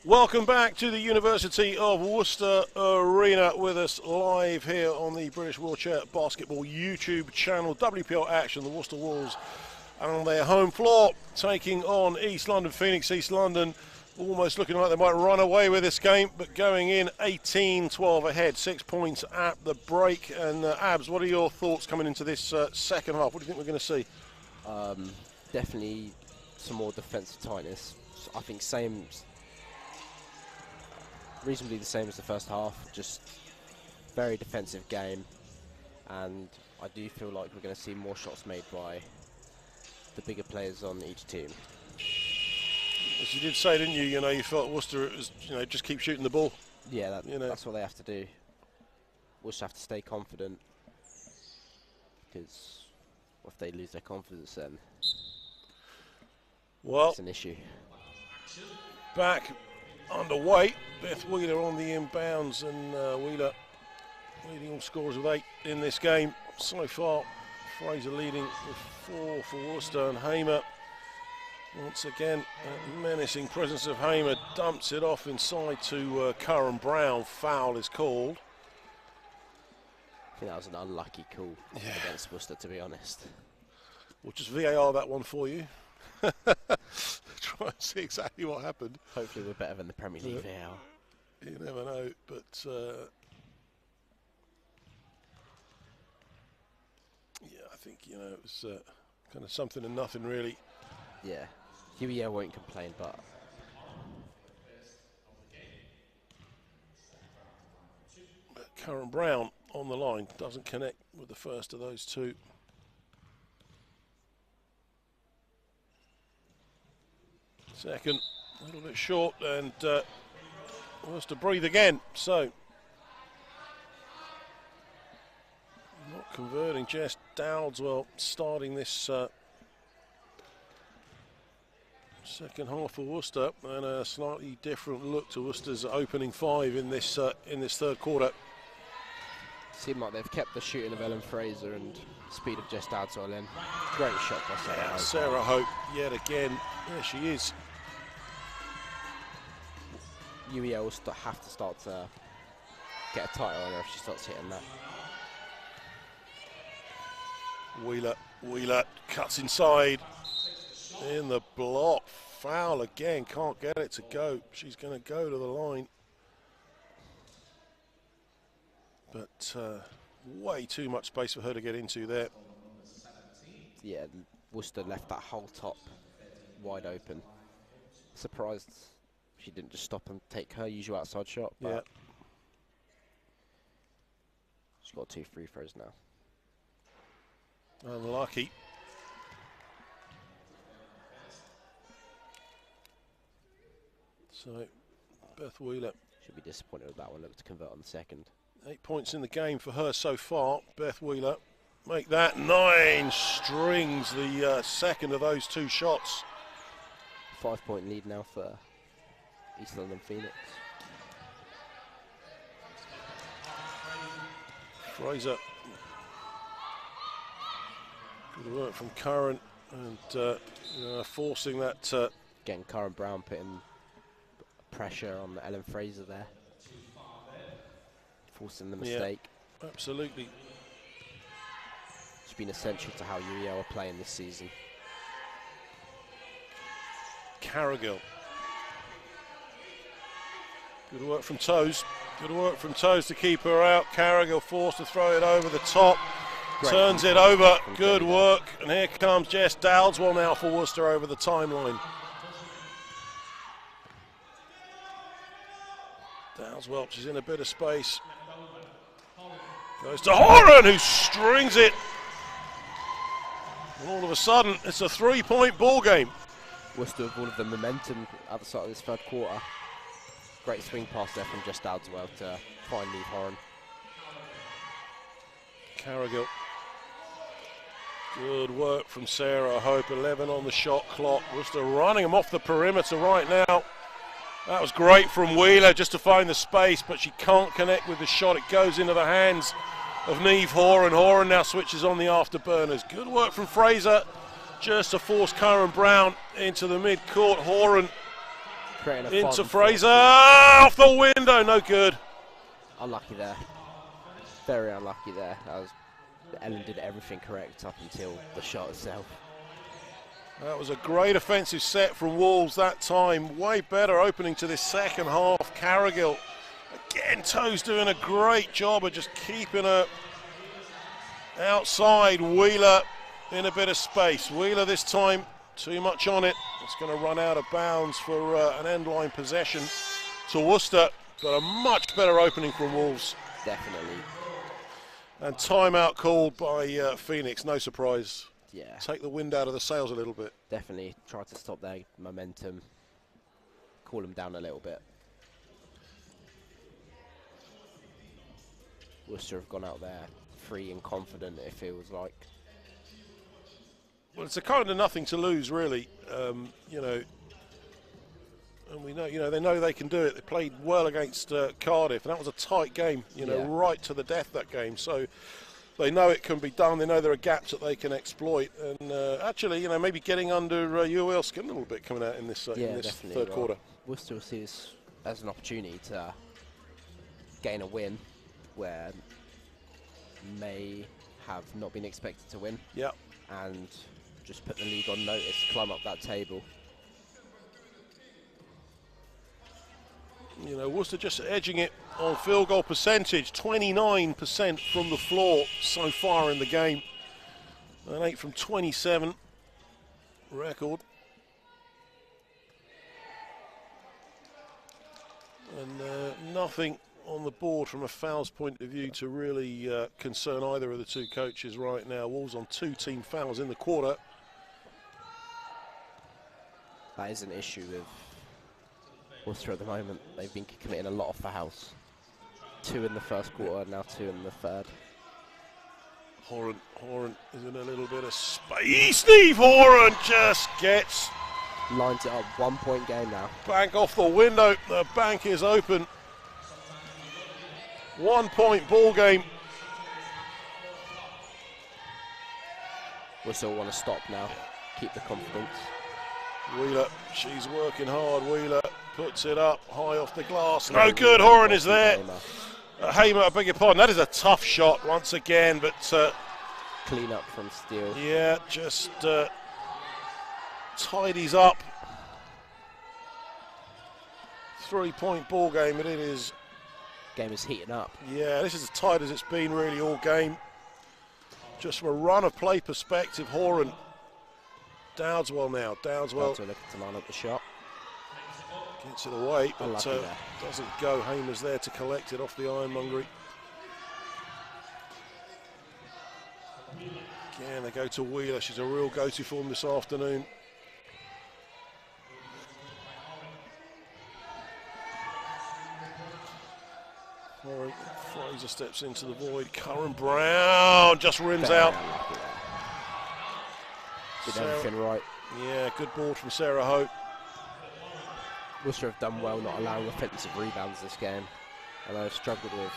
Welcome back to the University of Worcester Arena, with us live here on the British Wheelchair Basketball YouTube channel. WPL action, the Worcester Wolves on their home floor taking on East London Phoenix. East London almost looking like they might run away with this game, but going in 18-12 ahead, 6 points at the break. And Abs, what are your thoughts coming into this second half? What do you think we're going to see? Definitely some more defensive tightness. I think reasonably the same as the first half, just very defensive game, and I do feel like we're going to see more shots made by the bigger players on each team. As you did say, didn't you? You felt Worcester was, just keep shooting the ball. Yeah, that's what they have to do. Worcester have to stay confident, because if they lose their confidence, then it's an issue. Back underway. Beth Wheeler on the inbounds, and Wheeler leading all scorers with 8 in this game so far. Fraser leading with 4 for Worcester, and Hamer once again, a menacing presence of Hamer, dumps it off inside to Curran Brown. Foul is called. I think that was an unlucky call against Worcester, to be honest. We'll just VAR that one for you. Try and see exactly what happened. Hopefully we're better than the Premier League VAR. You never know, but I think it was kind of something and nothing really. Yeah, UEL won't complain, but Curran Brown on the line doesn't connect with the first of those two. Second, a little bit short, and wants to breathe again. So, not converting. Jess Dowdeswell starting this second half for Worcester, and a slightly different look to Worcester's opening 5 in this third quarter. Seemed like they've kept the shooting of Ellen Fraser and speed of Jess Dowdeswell in. Great shot by Sarah Hope. Sarah Hope, yet again. There she is. UEL will have to start to get a tighter on her if she starts hitting that. Wheeler cuts inside in the block. Foul again, can't get it to go. She's going to go to the line. But way too much space for her to get into there. Yeah, Worcester left that whole top wide open. Surprised she didn't just stop and take her usual outside shot. But she's got 2 free throws now. Unlucky. So, Beth Wheeler should be disappointed with that one. Look to convert on the second. 8 points in the game for her so far. Beth Wheeler make that 9 strings, the second of those 2 shots. 5-point lead now for East London Phoenix. Fraser. Good work from Curran, and forcing that. Again, Curran Brown putting pressure on Ellen Fraser there. Forcing the mistake. Yeah, absolutely. It's been essential to how UEL are playing this season. Carrigill. Good work from Toes. Good work from Toes to keep her out. Carrigill forced to throw it over the top. Turns it over. Good work. And here comes Jess Dowdeswell now for Worcester over the timeline. Dowdeswell, she's in a bit of space. Goes to Horan, who strings it. And all of a sudden, it's a 3-point ball game. Worcester with all of the momentum at the start of this third quarter. Great swing pass there from Jess Dowdeswell to find Neve Horan. Carrigill. Good work from Sarah Hope. 11 on the shot clock. Worcester running them off the perimeter right now. That was great from Wheeler just to find the space, but she can't connect with the shot. It goes into the hands of Neve Horan. Horan now switches on the afterburners. Good work from Fraser just to force Curran Brown into the mid-court. Horan Creating a into Fraser, off the window, no good. Unlucky there. Very unlucky there. Ellen did everything correct up until the shot itself. That was a great offensive set from Wolves that time. Way better opening to this second half. Carrigill, again, Toe's doing a great job of just keeping her outside. Wheeler in a bit of space. Wheeler this time, too much on it. It's going to run out of bounds for an end-line possession to Worcester, but a much better opening from Wolves. Definitely. And timeout called by Phoenix, no surprise. Yeah. Take the wind out of the sails a little bit. Definitely try to stop their momentum, cool them down a little bit. Worcester have gone out there free and confident, it feels like. Well, it's a kind of nothing to lose, really. You know, and we know, you know, they know they can do it. They played well against Cardiff, and that was a tight game, you know, right to the death, that game. So they know it can be done. They know there are gaps that they can exploit. And actually, you know, maybe getting under UOL skin a little bit coming out in this, third quarter. Worcester will see this as an opportunity to gain a win where may have not been expected to win. Yeah. And just put the league on notice to climb up that table. You know, Worcester just edging it on field goal percentage, 29% from the floor so far in the game. An 8 from 27 record. And nothing on the board from a fouls point of view to really concern either of the two coaches right now. Wolves on 2 team fouls in the quarter. That is an issue with Worcester at the moment. They've been committing a lot of fouls. 2 in the first quarter, now 2 in the third. Horan is in a little bit of space. Steve Horan just gets... Lines it up, 1 point game now. Bank off the window, the bank is open. 1 point ball game. Worcester want to stop now, keep the confidence. Wheeler, she's working hard. Wheeler puts it up high off the glass. No good. Horan is there. Hamer, I beg your pardon. That is a tough shot once again, but clean up from Steele. Yeah, just tidies up. 3 point ball game, and it is. Game is heating up. Yeah, this is as tight as it's been really all game. Just from a run of play perspective, Horan. Dowdswell now. Dowdswell looking to line up the shot. Gets it away, but doesn't go. Hamer's there to collect it off the ironmongery. Again, they go to Wheeler. She's a real go-to form this afternoon. Fraser steps into the void. Curran Brown just rims out. Did everything right. Yeah, good ball from Sarah Hope. Worcester have done well not allowing offensive rebounds this game. And they've struggled with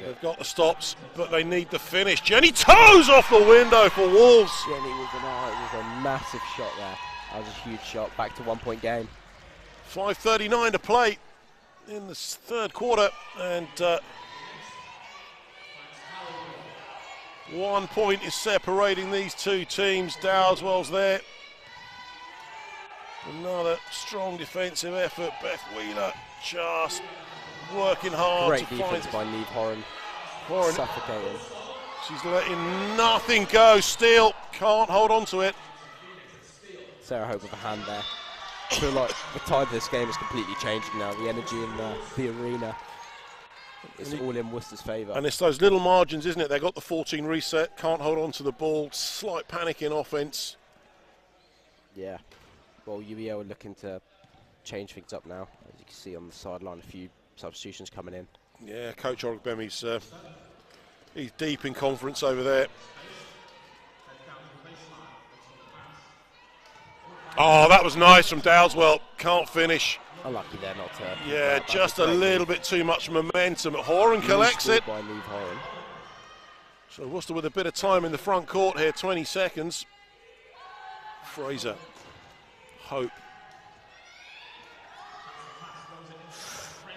They've got the stops, but they need the finish. Jenny Toes off the window for Wolves. Jenny with it was a massive shot there. That was a huge shot. Back to 1 point game. 5:39 to play in the third quarter, and 1 point is separating these two teams. Dowswell's there. Another strong defensive effort. Beth Wheeler just working hard. Great defense by Neve Horan. Suffocating. She's letting nothing go. Steele can't hold on to it. Sarah Hope with a hand there. I feel like the tide of this game is completely changing now. The energy in the arena. It's all in Worcester's favour. And it's those little margins, isn't it? They got the 14 reset, can't hold on to the ball, slight panic in offence. Yeah. Well, UEL are looking to change things up now. As you can see on the sideline, a few substitutions coming in. Yeah, Coach Orugbemi's he's deep in conference over there. Oh, that was nice from Dowswell. Can't finish. Unlucky there not to. Yeah, just a little bit too much momentum. Horan collects it. By Neve Horan. So Worcester with a bit of time in the front court here, 20 seconds. Fraser. Hope.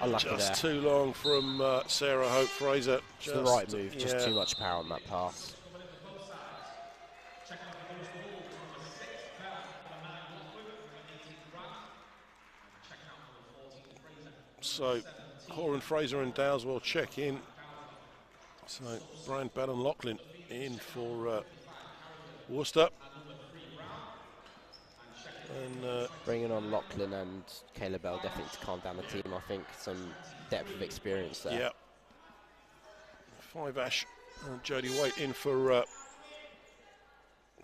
Unlucky just there. too long from Sarah Hope Fraser. It's the right move, just too much power on that pass. So Horan, Fraser and Dowes will check in. So Brian Bell and Lachlan in for Worcester. And bringing on Lachlan and Caleb Bell definitely to calm down the team. I think some depth of experience there. yeah, Five Ash and Jodie Waite in for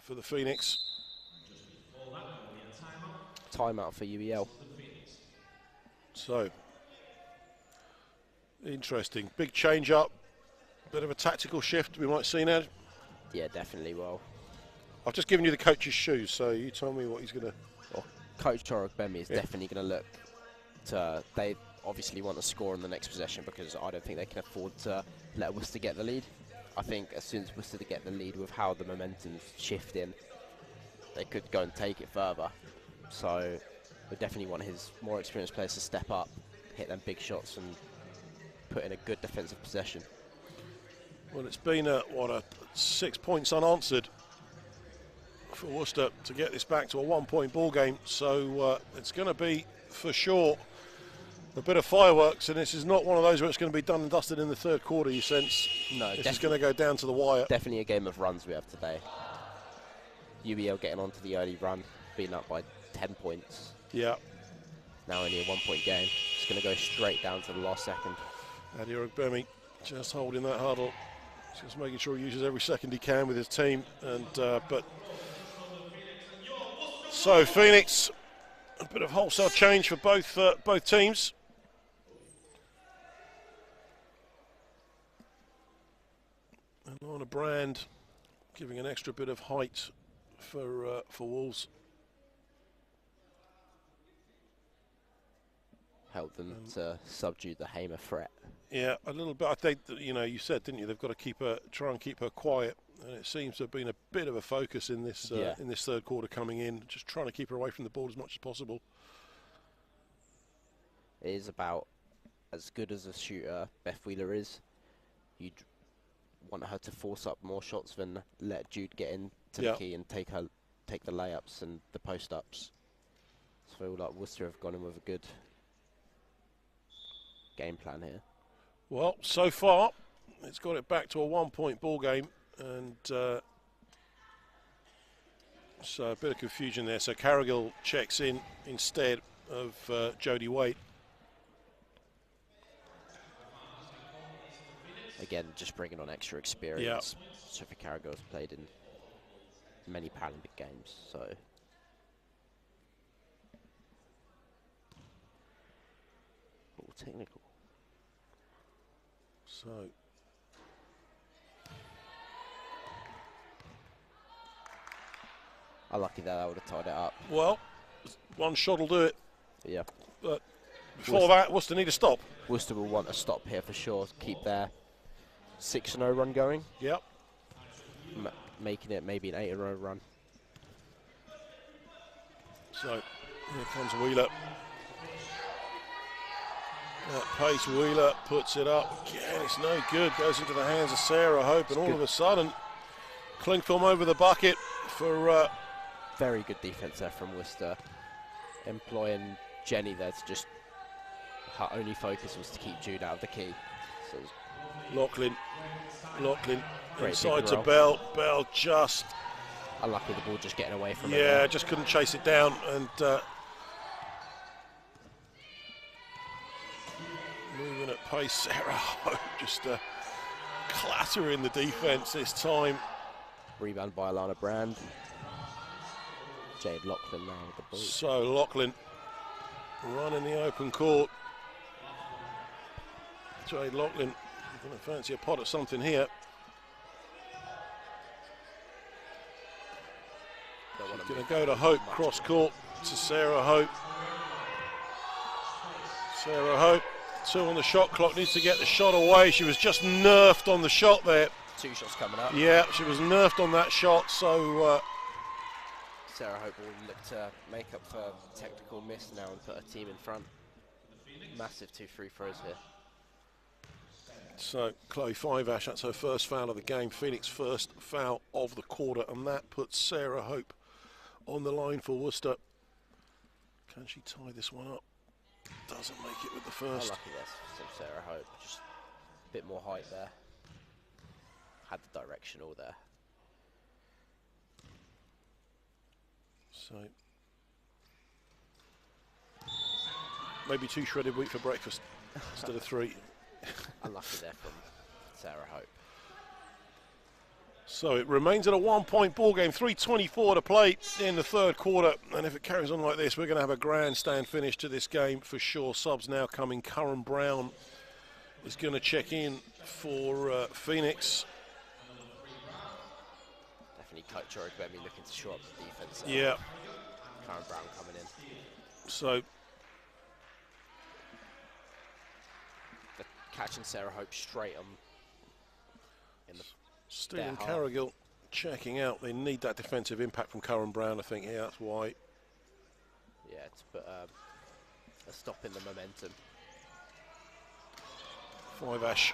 the Phoenix. Timeout for UEL. So interesting, big change up, bit of a tactical shift we might see now. Yeah, definitely. Well, I've just given you the coach's shoes, so you tell me what he's going to. Well, Coach Chorok Bemi is definitely going to look to. They obviously want to score in the next possession because I don't think they can afford to let Worcester get the lead. I think as soon as Worcester get the lead with how the momentum's shifting, they could go and take it further. So we definitely want his more experienced players to step up, hit them big shots and put in a good defensive possession. Well, it's been a 6 points unanswered for Worcester to get this back to a 1 point ball game. So it's going to be for sure a bit of fireworks, and this is not one of those where it's going to be done and dusted in the third quarter. You sense no, this is going to go down to the wire. Definitely a game of runs we have today. UBL getting onto the early run, being up by 10 points. Yeah. Now only a 1 point game. It's going to go straight down to the last second. Adi Ogbemi just holding that huddle, just making sure he uses every second he can with his team. And but so Phoenix, a bit of wholesale change for both teams. And Lorna Brand giving an extra bit of height for Wolves. Help them to subdue the Hamer threat. Yeah, a little bit. I think that, you said, didn't you? They've got to try and keep her quiet, and it seems to have been a bit of a focus in this third quarter coming in, just trying to keep her away from the board as much as possible. It is about as good as a shooter Beth Wheeler is. You'd want her to force up more shots than let Jude get into the key and take the layups and the post ups. So I feel like Worcester have gone in with a good game plan here. Well, so far, it's got it back to a 1 point ball game, and so a bit of confusion there. So Carrigal checks in instead of Jodie Waite. Again, just bringing on extra experience. Sophie Carrigal has played in many Paralympic games, so. All technical. So. Unlucky that I would have tied it up. Well, one shot will do it. Yeah. But before that, Worcester need a stop. Worcester will want a stop here for sure. Keep their 6-0 run going. Yep. Making it maybe an 8-0 run. So here comes Wheeler. That pace, Wheeler puts it up. Again, it's no good. Goes into the hands of Sarah Hope, and all of a sudden, Klingfilm over the bucket for. Very good defense there from Worcester. Employing Jenny there to just. Her only focus was to keep Jude out of the key. So Lachlan great inside to Bell. Bell just. Unlucky the ball just getting away from it. Yeah, just couldn't chase it down, and. Moving at pace, Sarah Hope just clattering the defence this time. Rebound by Alana Brand. Jade Lachlan now with the ball. So Lachlan running the open court. Jade Lachlan going to fancy a pot at something here. Going to go to Hope, cross court to Sarah Hope. Sarah Hope. 2 on the shot clock, needs to get the shot away. She was just nerfed on the shot there. 2 shots coming up. Yeah, she was nerfed on that shot, so... Sarah Hope will look to make up for technical miss now and put her team in front. Massive 2 free throws here. So Chloe Fivash, that's her first foul of the game. Phoenix first foul of the quarter, and that puts Sarah Hope on the line for Worcester. Can she tie this one up? Doesn't make it with the first. Unlucky there from Sarah Hope. Just a bit more height there. Had the direction all there. So maybe 2 shredded wheat for breakfast instead of 3. Unlucky there from Sarah Hope. So it remains at a 1-point ball game, 3:24 to play in the third quarter, and if it carries on like this, we're going to have a grandstand finish to this game for sure. Subs now coming. Curran Brown is going to check in for Phoenix. Definitely Coach Origbemi looking to shore up the defense. Yeah. Curran Brown coming in. So Catching Sarah Hope straight on in the Stephen Carrigill checking out. They need that defensive impact from Curran Brown, I think. Yeah, that's why. Yeah, to put a stop in the momentum. Fivash,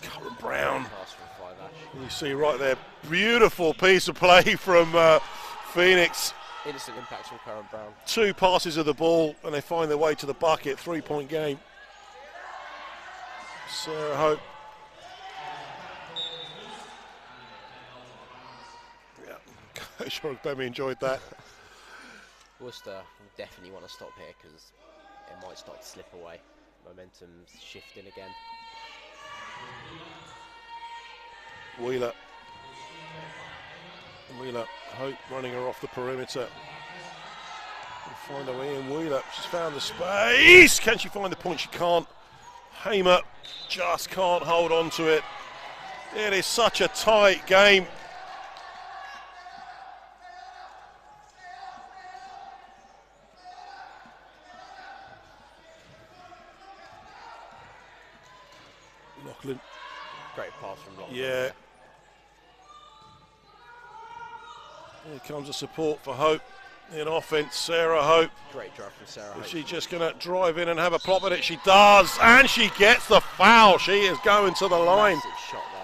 Curran Brown. Pass from Fivash. You see right there, beautiful piece of play from Phoenix. Innocent impact from Curran Brown. 2 passes of the ball, and they find their way to the bucket. 3-point game. Sarah Hope. Yeah, Coach Origbemi enjoyed that. Worcester will definitely want to stop here because it might start to slip away. Momentum's shifting again. Wheeler. Hope running her off the perimeter. We'll find her way in. Wheeler, she's found the space. Can she find the point? She can't. Hamer just can't hold on to it. It is such a tight game. Lachlan. Great pass from Lachlan. Yeah. Here comes the support for Hope in offense. Sarah Hope. Great drive from Sarah Hope. Is she just going to drive in and have a plop at it? She does, and she gets the foul. She is going to the line.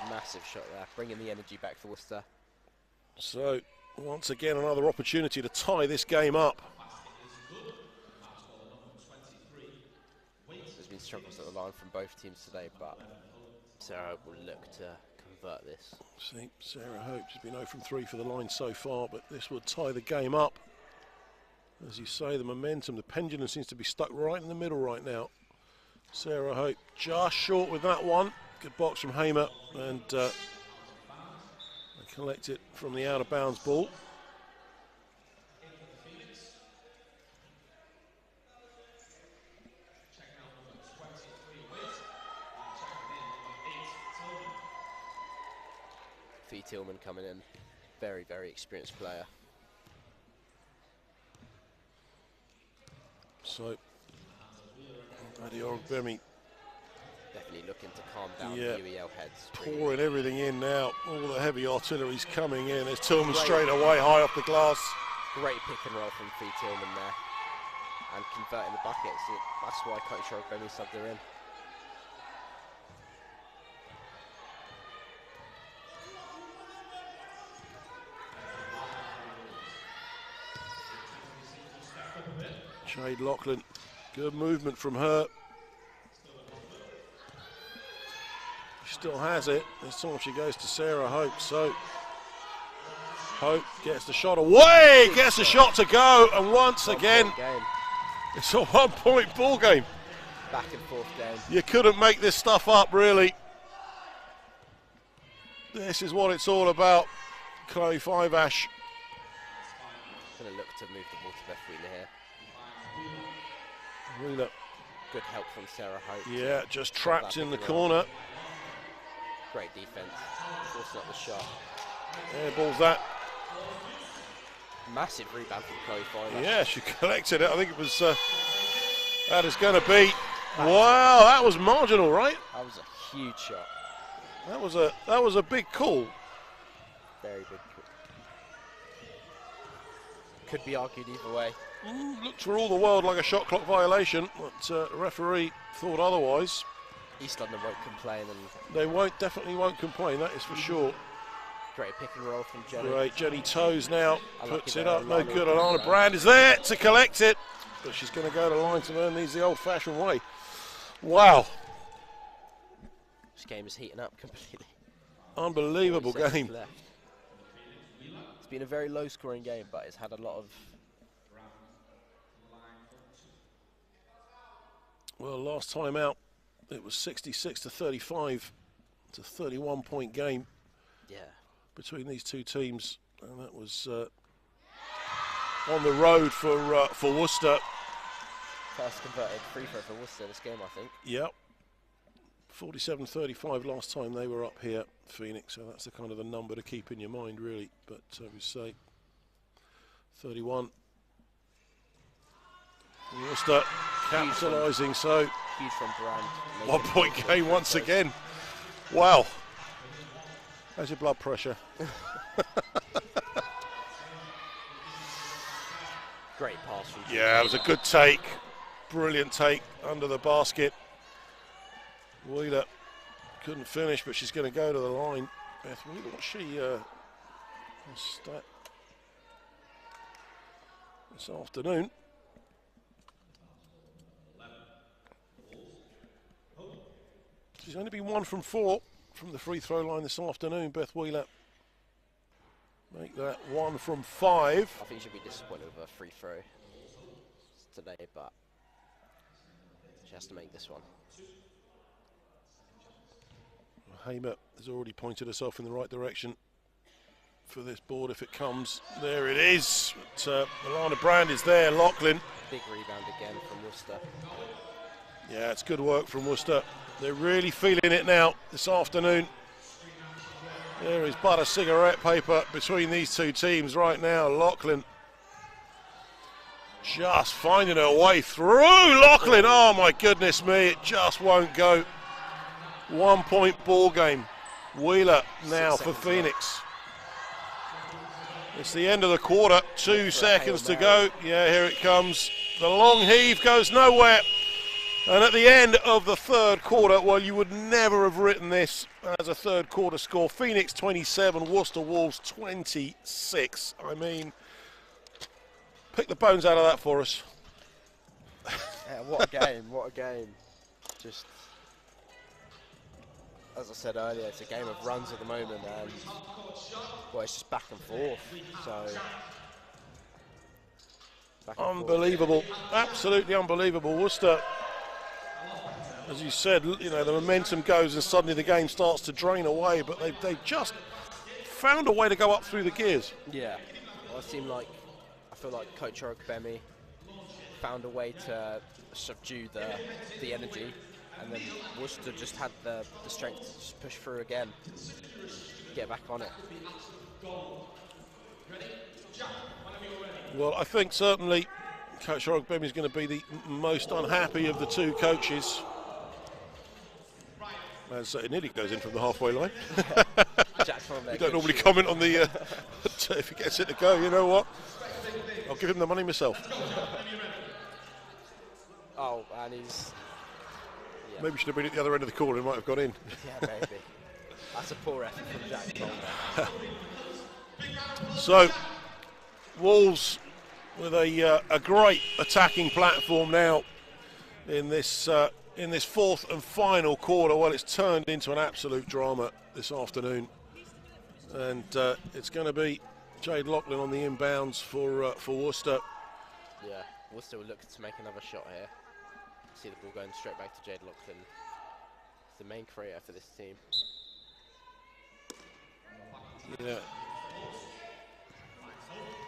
Massive shot there, bringing the energy back for Worcester. So, once again, another opportunity to tie this game up. There's been struggles at the line from both teams today, but Sarah Hope will look to convert this. See, Sarah Hope has been 0 from 3 for the line so far, but this would tie the game up. As you say, the momentum, the pendulum seems to be stuck right in the middle right now. Sarah Hope just short with that one. Good box from Hamer, and they collect it from the out-of-bounds ball. Fee Tillman coming in, very, very experienced player. So, Eddie Origbemi definitely looking to calm down yeah, the UEL heads. pouring everything in now. All the heavy artillery's coming in. There's Tillman straight away, high off the glass. Great pick and roll from Fee Tillman there, and converting the buckets. That's why Coach Origbemi subbed her in. Jade Lachlan, good movement from her. She still has it. This time she goes to Sarah Hope. So Hope gets the shot away, gets the shot to go, and once again, it's a 1-point ball game. Back and forth game. You couldn't make this stuff up, really. This is what it's all about. Chloe Fivash. Going to look to move the ball to Beth Wheeler here. Wheeler. Good help from Sarah Hope. Yeah, just trapped in the corner. Great defense. Forcing up the shot. Air balls that. Massive rebound from Chloe Fivash. Yeah, she collected it. I think it was. That is going to be. Wow, that was marginal, right? That was a huge shot. That was a big call. Very big call. Could be argued either way. Looked for all the world like a shot clock violation, but the referee thought otherwise. East London won't complain, and They definitely won't complain, that is for sure. great pick and roll from Jenny. Great, Jenny Toes now puts it there, up, no good. Alana Brand is there to collect it, but she's going to go to line to earn these the old-fashioned way. Wow. This game is heating up completely. Unbelievable 40 seconds game. left. It's been a very low-scoring game, but it's had a lot of... Well, last time out, it was 66 to 35. It's a 31-point game. Yeah. Between these two teams, and that was on the road for Worcester. First converted free throw for Worcester this game, I think. Yep. 47-35 last time they were up here, Phoenix, so that's the kind of the number to keep in your mind, really. But we say 31. Worcester capitalising, so huge from Brand. 1 point game once again. Wow. How's your blood pressure? Great pass from Yeah, it was a good take. Brilliant take under the basket. Wheeler couldn't finish, but she's going to go to the line. Beth Wheeler, what's she stat this afternoon? She's only been 1 from 4 from the free throw line this afternoon, Beth Wheeler. Make that 1 from 5. I think she'll be disappointed with her free throw today, but she has to make this one. Hamer has already pointed herself in the right direction for this board if it comes. There it is. But, Alana Brand is there. Lachlan. Big rebound again from Worcester. Yeah, it's good work from Worcester. They're really feeling it now this afternoon. There is but a cigarette paper between these two teams right now. Lachlan just finding her way through. Lachlan, oh my goodness me, it just won't go. 1 point ball game. Wheeler now for Phoenix. It's the end of the quarter, 2 seconds to go. Yeah, here it comes. The long heave goes nowhere. And at the end of the third quarter, well, you would never have written this as a third quarter score. Phoenix 27, Worcester Wolves 26. I mean, pick the bones out of that for us. Yeah, what a game, what a game. Just, as I said earlier, it's a game of runs at the moment, and well, it's just back and forth. So, unbelievable, absolutely unbelievable. Worcester, as you said, you know, the momentum goes and suddenly the game starts to drain away, but they've just found a way to go up through the gears. Yeah, well, I feel like Coach Bemi found a way to subdue the energy, and then Worcester just had the strength to just push through again, get back on it. Well, I think certainly Coach Bemi is going to be the most unhappy of the two coaches. As it nearly goes in from the halfway line. You don't normally comment on the if he gets it to go. You know what? I'll give him the money myself. Oh, and he's... Yeah. Maybe should have been at the other end of the corner. He might have got in. Yeah, maybe. That's a poor effort from Jack Cole. So, Wolves with a great attacking platform now in this fourth and final quarter. Well, it's turned into an absolute drama this afternoon, and it's going to be Jade Lachlan on the inbounds for Worcester. Yeah, Worcester will look to make another shot here. See the ball going straight back to Jade Lachlan. He's the main creator for this team. Yeah.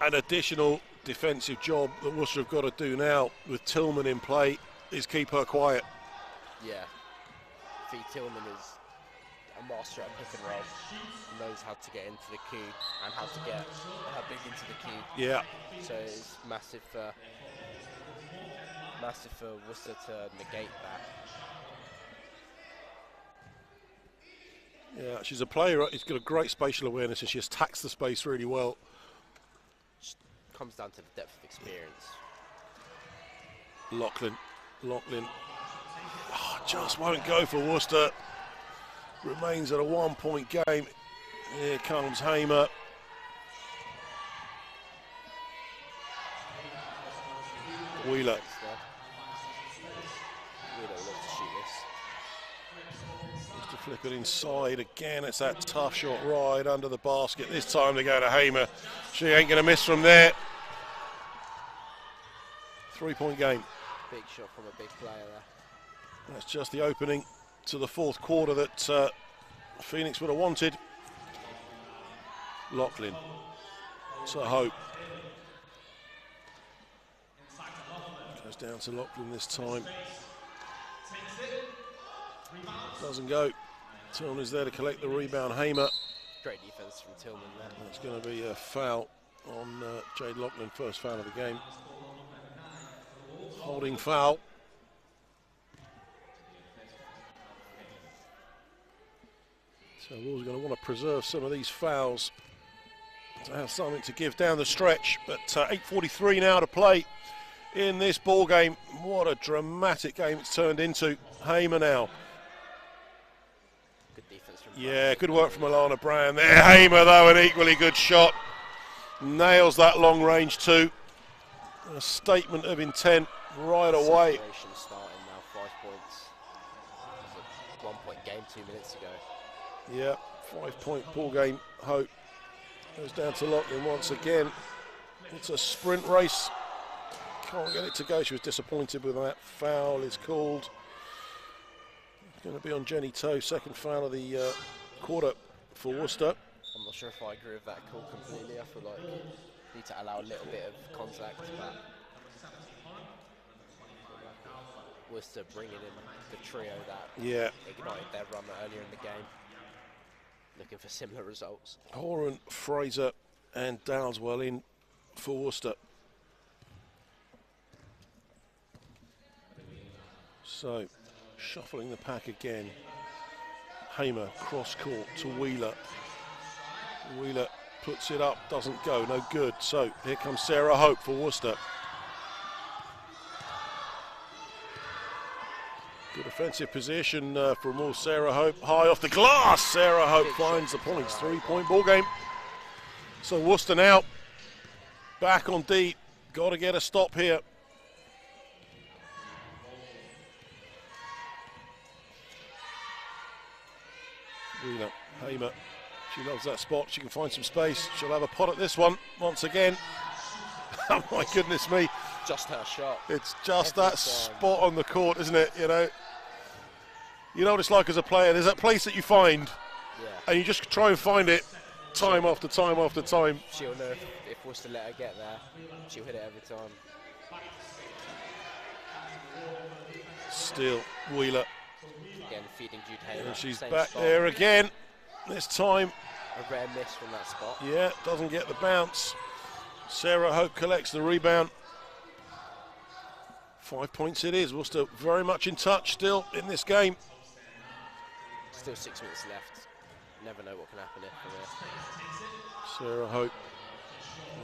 An additional defensive job that Worcester have got to do now with Tillman in play is keep her quiet. Yeah. Fee Tillman is a master at pick and roll. Knows how to get into the key and how to get her big into the key. Yeah. So it's massive for Worcester to negate that. Yeah, she's a player. She's got a great spatial awareness and she attacks the space really well. comes down to the depth of experience. Lachlan. Just won't go for Worcester. Remains at a 1-point game. Here comes Hamer. Wheeler. Wheeler loves to shoot this. Just to flip it inside again. It's that tough shot right under the basket. This time they go to Hamer. She ain't going to miss from there. 3-point game. Big shot from a big player there. That's just the opening to the fourth quarter that Phoenix would have wanted. Lachlan. So Hope. Goes down to Lachlan this time. Doesn't go. Tillman is there to collect the rebound. Hamer. Great defense from Tillman there. That's going to be a foul on Jade Lachlan, first foul of the game. Holding foul. So Wolves are going to want to preserve some of these fouls to have something to give down the stretch. But 8:43 now to play in this ball game. What a dramatic game it's turned into. Hamer now. Good defense from Yeah, good work from Alana Brown there. Hamer though, an equally good shot. Nails that long range too. A statement of intent right away. Separation starting now, 5 points. It was a 1-point game 2 minutes ago. Yeah, 5-point ball game. Hope goes down to Lachlan once again. It's a sprint race. Can't get it to go. She was disappointed with that. Foul is called. It's going to be on Jenny Toe. Second foul of the quarter for Worcester. I'm not sure if I agree with that call completely. I feel like you need to allow a little bit of contact, but Worcester bringing in the trio that ignited their run earlier in the game. Looking for similar results. Horan, Fraser and Dowswell in for Worcester. So, shuffling the pack again. Hamer, cross court to Wheeler. Wheeler puts it up, doesn't go, no good. So, here comes Sarah Hope for Worcester. Good offensive position from all Sarah Hope. High off the glass, Sarah Hope finds the points. 3-point ball game. So Worcester now back on deep. Got to get a stop here. Wheeler, Hamer. She loves that spot. She can find some space. She'll have a pot at this one once again. Oh my goodness me. Just her shot. It's just that spot on the court, isn't it? You know what it's like as a player. There's that place that you find, and you just try and find it time after time after time. She'll know if Worcester let her get there, she'll hit it every time. Still, Wheeler. Again, feeding Jude Hamer. And she's back there again. This time. A rare miss from that spot. Yeah, doesn't get the bounce. Sarah Hope collects the rebound. 5 points it is. Worcester very much in touch still in this game. Still 6 minutes left. Never know what can happen here. Sarah Hope.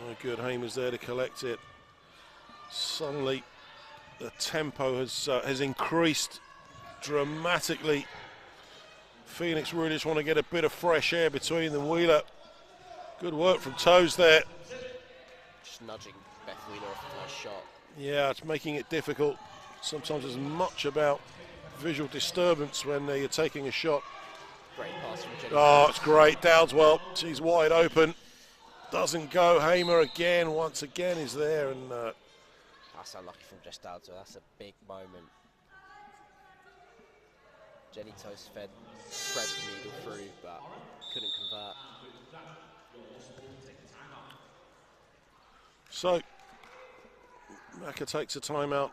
Oh, good. Hamer's there to collect it. Suddenly, the tempo has increased dramatically. Phoenix really just want to get a bit of fresh air between them. Wheeler. Good work from Toes there. Just nudging Beth Wheeler off of her shot. Yeah, it's making it difficult. Sometimes as much about visual disturbance when you're taking a shot. Great pass from Jenny. Oh, it's great. Dowswell, she's wide open. Doesn't go. Hamer again, once again is there. And that's unlucky from Jess Dowswell. That's a big moment. Jenny Toast spread the needle through, but couldn't convert. So, Macca takes a timeout.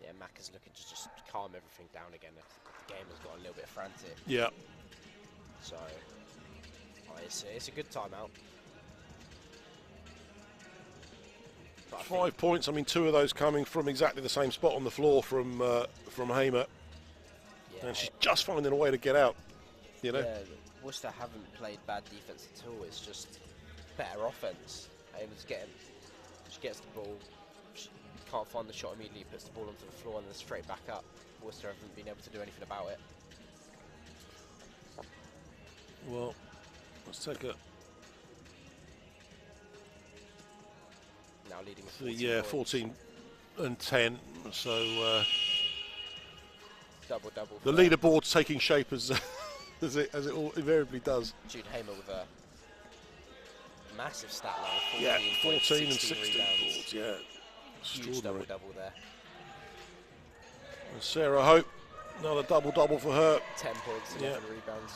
Yeah, Macca's looking to just calm everything down again. The game has got a little bit frantic. Yeah. So, it's a good timeout. 5 points. I mean, 2 of those coming from exactly the same spot on the floor from Hamer. Yeah. And she's just finding a way to get out. Yeah, Worcester haven't played bad defense at all. It's just better offense. Hamer's getting She gets the ball, she can't find the shot immediately, puts the ball onto the floor and then straight back up. Worcester haven't been able to do anything about it. Well, let's take a... Now leading with 14 14 and 10. So double. the leaderboard's taking shape as as it all invariably does. Jude Hamer with a massive stat line. 14 and 16 rebounds. boards. Yeah, Huge double there. And Sarah Hope, another double for her. 10 points, 11 rebounds.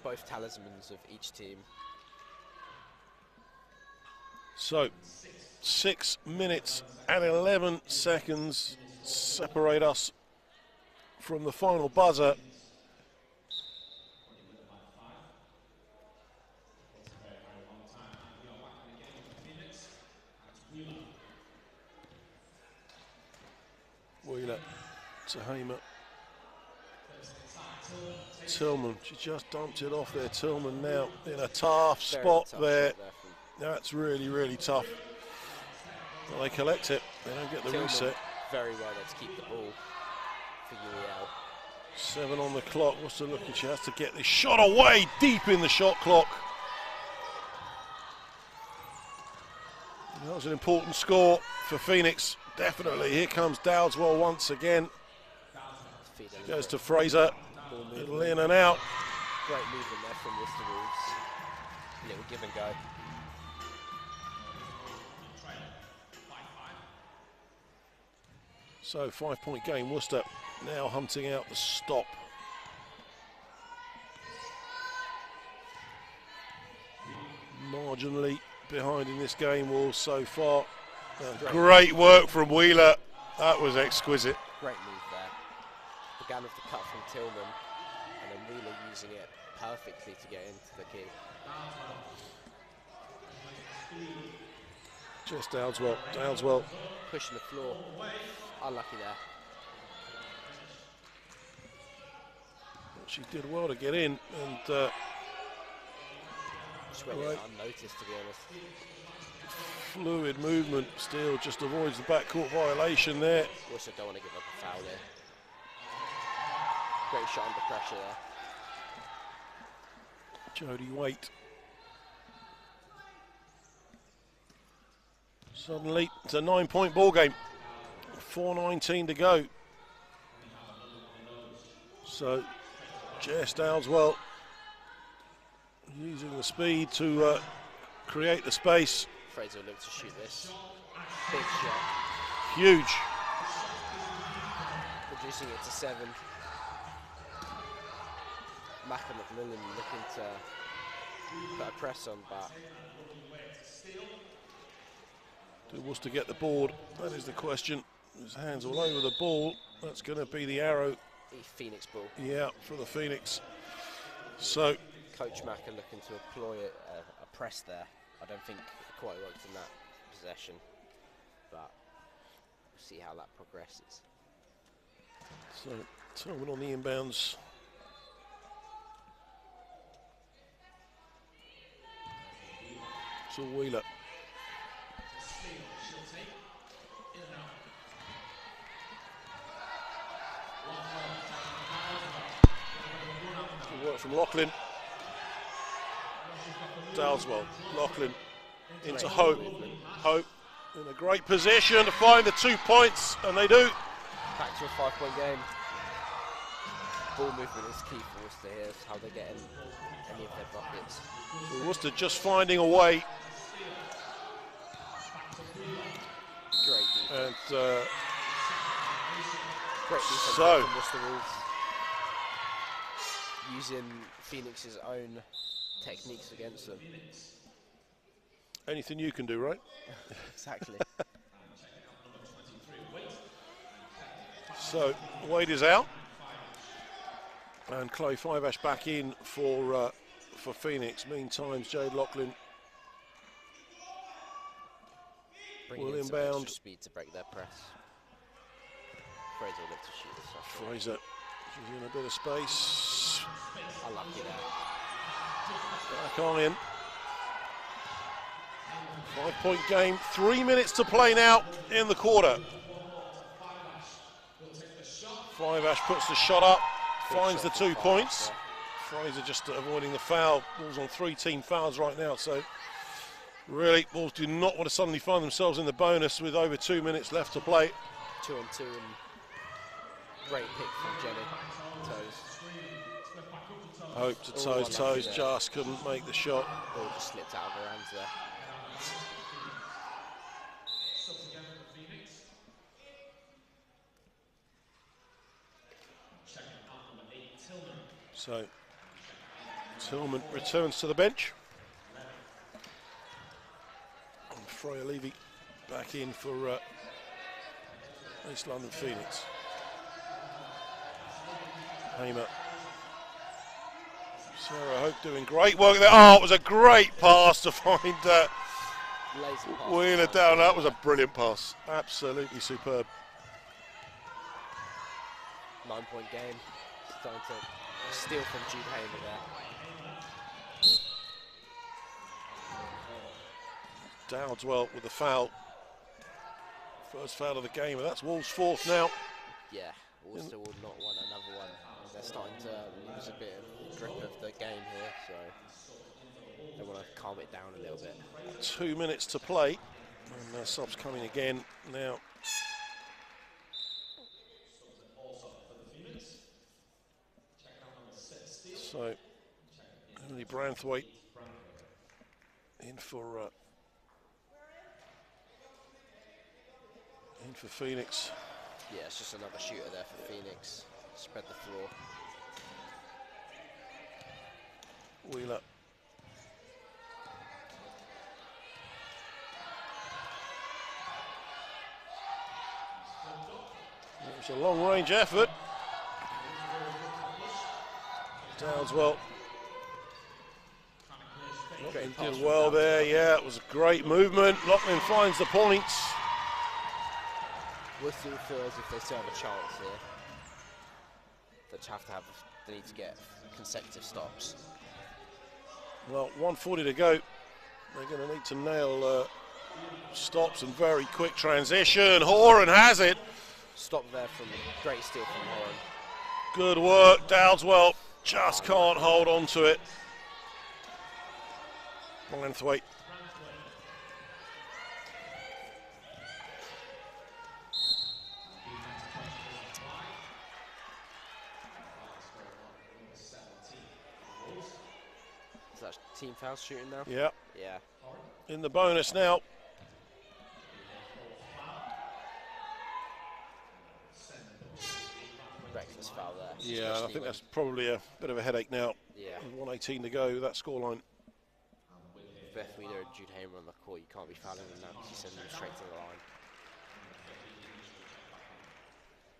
Both talismans of each team. So 6 minutes and 11 seconds separate us from the final buzzer. Wheeler to Hamer. Tillman, she just dumped it off there. Tillman now in a tough spot there. That's really tough. Well, they collect it, they don't get the Tillman reset. Very well there to keep the ball for UEL. 7 on the clock. What's the look? She has to get this shot away deep in the shot clock. That was an important score for Phoenix. Definitely. Here comes Dowdeswell once again. Goes to Fraser. Little in and out. Great movement there from Worcester Wolves. Little give and go. So 5-point game. Worcester now hunting out the stop. Marginally behind in this game, Wolves so far. Great work from Wheeler. That was exquisite. Great move there. Began with the cut from Tillman, and then Wheeler using it perfectly to get into the key. Just Dowdeswell. Pushing the floor. Unlucky there. She did well to get in, and just went in unnoticed, to be honest. Fluid movement still, just avoids the backcourt violation there. Also don't want to give up a foul there. Great shot under pressure there. Jodie Waite. Suddenly, it's a 9-point ball game. 4:19 to go. So, Jess Dowdeswell using the speed to create the space. Fraser will look to shoot this. Big shot. Huge. Reducing it to 7. Mac and McMillan looking to put a press on, but Do Worcester get the board? That is the question. His hands all over the ball. That's going to be the arrow. the Phoenix ball. Yeah, for the Phoenix. So Coach Mack are looking to employ a press there. I don't think it quite worked in that possession, but we'll see how that progresses. So Tillman on the inbounds. To Wheeler. Good work from Lachlan. Dowdeswell, Lachlan into Hope. Hope in a great position to find the 2 points, and they do. Back to a 5-point game. Ball movement is key for Worcester here. It's how they're getting any of their buckets. So Worcester just finding a way. Great defense. And Great defense so from Worcester Wolves. Using Phoenix's own techniques against them. anything you can do, right? Exactly. So Wade is out, and Chloe Fiveash back in for Phoenix. Meantime, Jade Lachlan will inbound. Speed to break their press. Fraser will look to shoot this off. Fraser, she's in a bit of space. Unlucky there. Back on in. 6-point game. 3 minutes to play now in the quarter. Five-Ash puts the shot up, finds the 2 points. Fraser just avoiding the foul. Wolves on 3 team fouls right now, so really Wolves do not want to suddenly find themselves in the bonus with over 2 minutes left to play. 2 on 2 and great pick from Jenny. Hope to toes, just couldn't make the shot. Ball just slipped out of her hands there. So Tillman returns to the bench. And Freya Levy back in for East London Phoenix. Hamer. Sarah Hope doing great work there. Oh, it was a great pass to find Wheeler down. That was a brilliant pass. Absolutely superb. 9-point game. Starting to steal from Jude Hamer there. Dowdswell with the foul. First foul of the game, and that's Wolves' 4th now. Yeah, Worcester would not want another one. They're starting to lose a bit of grip of the game here, so they want to calm it down a little bit. 2 minutes to play, and subs coming again now. So, Emily Branthwaite in for Phoenix. Yeah, it's just another shooter there for Phoenix. Spread the floor. Wheeler. It was a long-range effort. Dowdswell did well there. Yeah, it was a great movement. Lachlan finds the points. Worcester feel as if they still have a chance here. They need to get consecutive stops. Well, 1:40 to go. They're going to need to nail stops and very quick transition. Horan has it. Stop there from great steal from Horan. Good work, Dowdswell. Just can't hold on to it. Branthwaite. Is that team foul shooting now? Yeah. Yeah. In the bonus now. Reckless foul there. Yeah, I think that's probably a bit of a headache now. Yeah. With 1:18 to go, that scoreline. Beth Wheeler and Jude Hamer on the court, you can't be fouling them now because you send them straight to the line.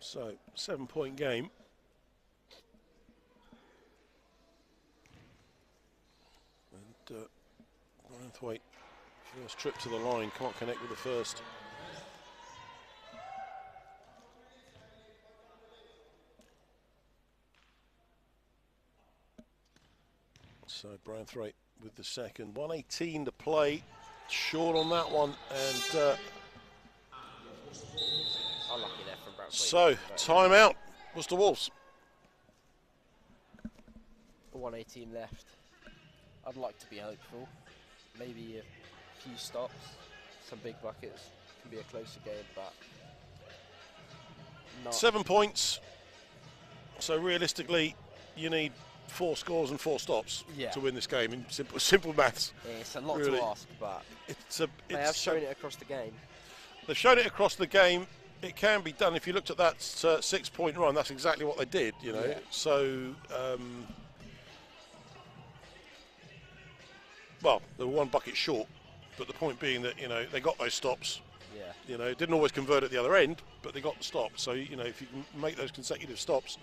So, 7-point game. And Branthwaite, first trip to the line, can't connect with the first. So Branthwaite with the second. 1:18 to play, short on that one, and unlucky there from Branthwaite. so timeout, Worcester Wolves. 1:18 left. I'd like to be hopeful. Maybe a few stops, some big buckets. Can be a closer game, but not. 7 points. So realistically, you need 4 scores and 4 stops to win this game in simple maths. Yeah, it's a lot really. to ask, but they have shown it across the game. They've shown it across the game. It can be done. If you looked at that 6-point run, that's exactly what they did, you know. Yeah. So, well, they were 1 bucket short, but the point being that, you know, they got those stops. Yeah. You know, didn't always convert at the other end, but they got the stop. So, you know, if you can make those consecutive stops,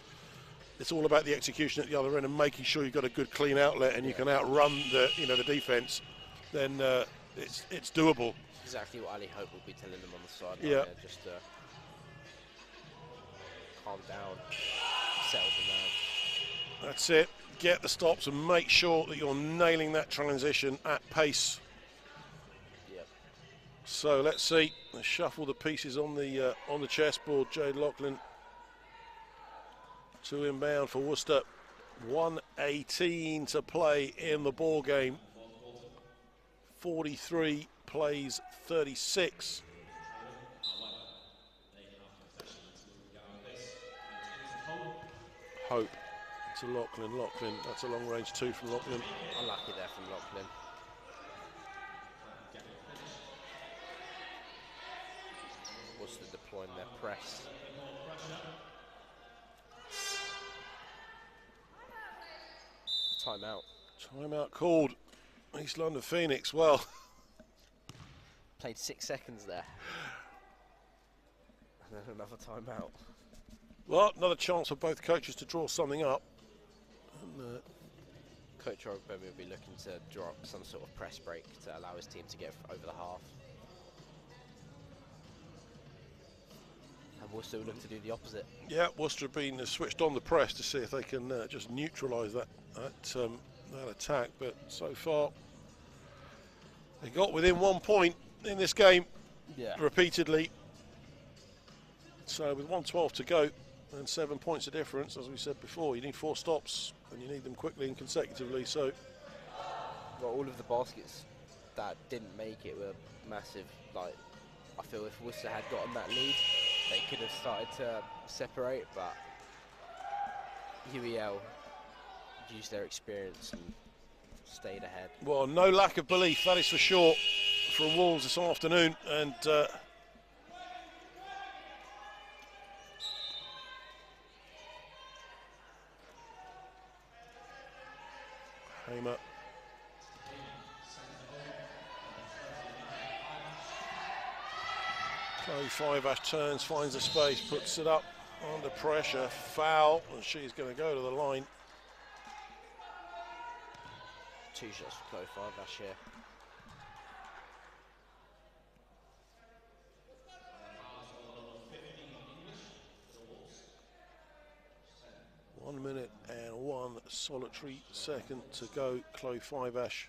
it's all about the execution at the other end and making sure you've got a good clean outlet and you can outrun the, you know, the defense. Then it's doable. Exactly what Ali Hope will be telling them on the sideline. Yeah. Just calm down, settle the nerves. That's it. Get the stops and make sure that you're nailing that transition at pace. Yep. So let's see. Let's shuffle the pieces on the chessboard. Jade Lachlan, 2 inbound for Worcester. 1:18 to play in the ball game. 43 plays 36. Hope to Lachlan. Lachlan, that's a long range 2 from Lachlan. Unlucky there from Lachlan. Worcester deploying their press. Timeout. Timeout called. East London Phoenix. Well, played 6 seconds there. And then another timeout. Well, another chance for both coaches to draw something up. And, Coach Ogbomi will be looking to draw up some sort of press break to allow his team to get over the half. And Worcester will look to do the opposite. Yeah, Worcester have been switched on the press to see if they can just neutralise that attack, but so far they got within 1 point in this game repeatedly. So with 1:12 to go and 7 points of difference, as we said before, you need 4 stops and you need them quickly and consecutively. So, well, all of the baskets that didn't make it were massive. Like, I feel if Worcester had gotten that lead, they could have started to separate, but UEL used their experience and stayed ahead. Well, no lack of belief, that is for sure, from Wolves this afternoon. And Hamer. Chloe Fiveash turns, finds a space, puts it up under pressure, foul, and she's going to go to the line. 2 shots for Chloe Fiveash here. One minute and 1 solitary second to go. Chloe Fiveash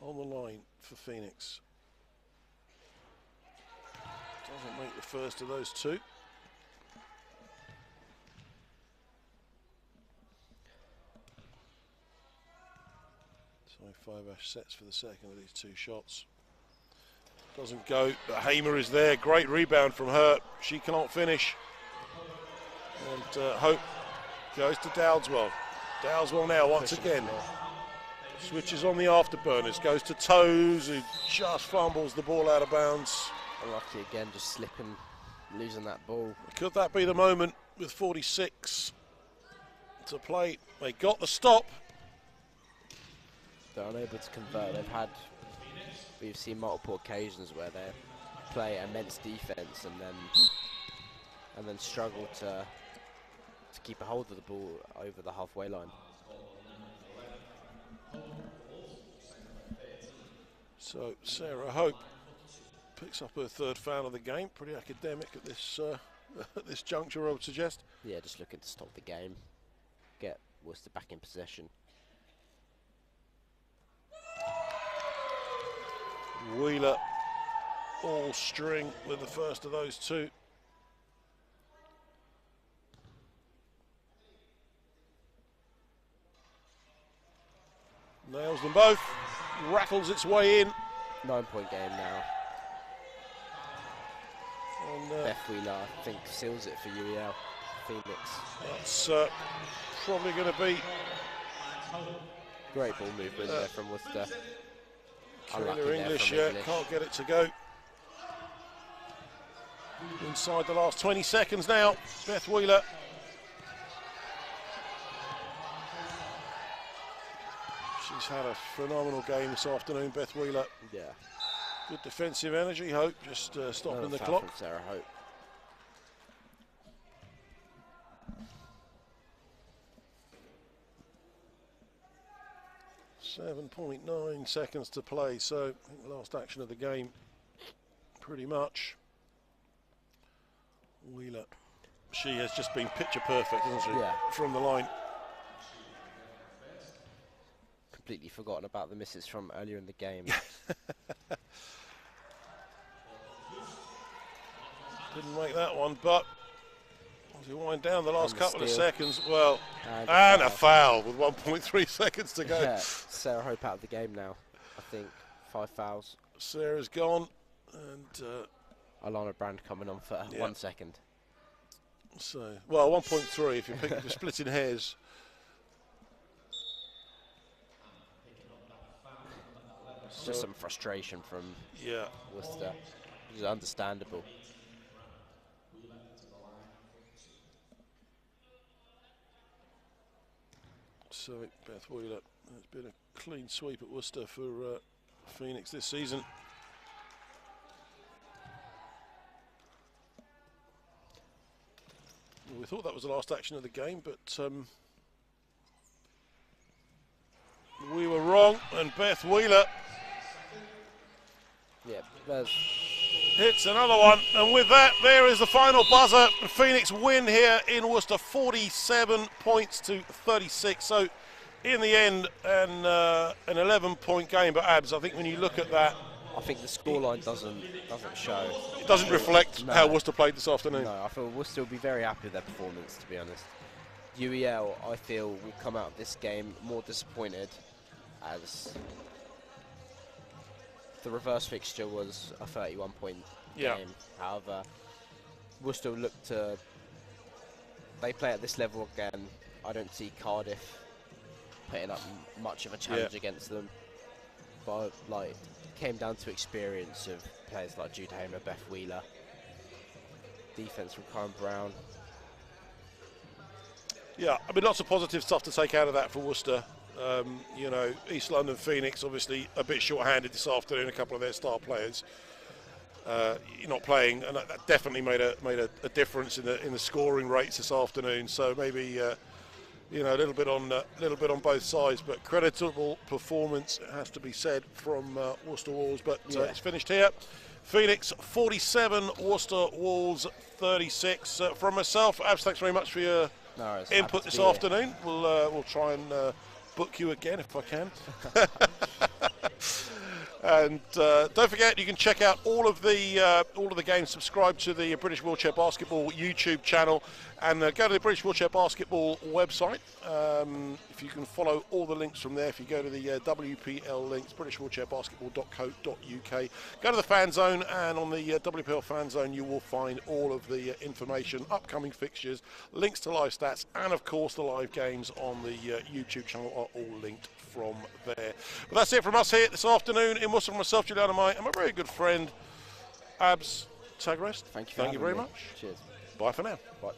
on the line for Phoenix. Doesn't make the first of those 2. So Fiveash sets for the second of these 2 shots. Doesn't go, but Hamer is there. Great rebound from her. She cannot finish. And Hope goes to Dowdeswell. Dowdeswell now once again. Switches on the afterburners. Goes to Toes, who just fumbles the ball out of bounds. Unlucky again, just slipping, losing that ball. Could that be the moment with 46 to play? They got the stop. They're unable to convert. We've seen multiple occasions where they play immense defense and then struggle to keep a hold of the ball over the halfway line. So Sarah Hope picks up her 3rd foul of the game. Pretty academic at this at this juncture, I would suggest. Yeah, just looking to stop the game, get Worcester back in possession. Wheeler all string with the first of those 2. Nails them both, rattles its way in. 9-point game now. And, Beth Wheeler, I think, seals it for UEL. Phoenix. That's probably going to be... Great ball movement there from Worcester. Karina English, can't get it to go. Inside the last 20 seconds now, Beth Wheeler. She's had a phenomenal game this afternoon, Beth Wheeler. Yeah. Good defensive energy, Hope, just stopping the foul clock. from Sarah Hope. .9 seconds to play, so I think the last action of the game, pretty much. Wheeler, she has just been picture perfect, hasn't she? Yeah. From the line. completely forgotten about the misses from earlier in the game. Didn't make that one, but as we wind down the last couple of seconds, well, and a foul with 1.3 seconds to go. Yeah, Sarah Hope out of the game now. I think 5 fouls. Sarah's gone, and Alana Brand coming on for 1 second. So, well, 1.3 if you're splitting hairs. It's just some frustration from Worcester, which is understandable. So, Beth Wheeler, it's been a clean sweep at Worcester for Phoenix this season. We thought that was the last action of the game, but we were wrong, and Beth Wheeler hits another one, and with that, there is the final buzzer. Phoenix win here in Worcester, 47 points to 36. So, in the end, an 11-point game. But Abs, I think when you look at that, I think the scoreline doesn't show. It doesn't reflect how Worcester played this afternoon. No, I feel Worcester will be very happy with their performance, to be honest. UEL, I feel, will come out of this game more disappointed, as the reverse fixture was a 31-point game. However, Worcester look to, they play at this level again. I don't see Cardiff putting up much of a challenge against them. But like, came down to experience of players like Jude Hamer, Beth Wheeler, defense from Karen Brown. Yeah, I mean, lots of positive stuff to take out of that for Worcester. You know, East London Phoenix obviously a bit short-handed this afternoon. A couple of their star players not playing, and that definitely made a difference in the scoring rates this afternoon. So maybe you know, a little bit on both sides, but creditable performance, it has to be said, from Worcester Wolves. But it's finished here. Phoenix 47, Worcester Wolves 36. From myself, Abs, thanks very much for your input this afternoon. We'll try and book you again if I can. And don't forget, you can check out all of the games. Subscribe to the British Wheelchair Basketball YouTube channel, and go to the British Wheelchair Basketball website. If you can follow all the links from there, if you go to the WPL links, britishwheelchairbasketball.co.uk, go to the fan zone, and on the WPL fan zone you will find all of the information, upcoming fixtures, links to live stats, and of course the live games on the YouTube channel are all linked from there. But that's it from us here this afternoon in Worcester. From myself, Juliana May, and my very good friend Abs Tagrest. Thank you very much. Cheers. Bye for now. Bye.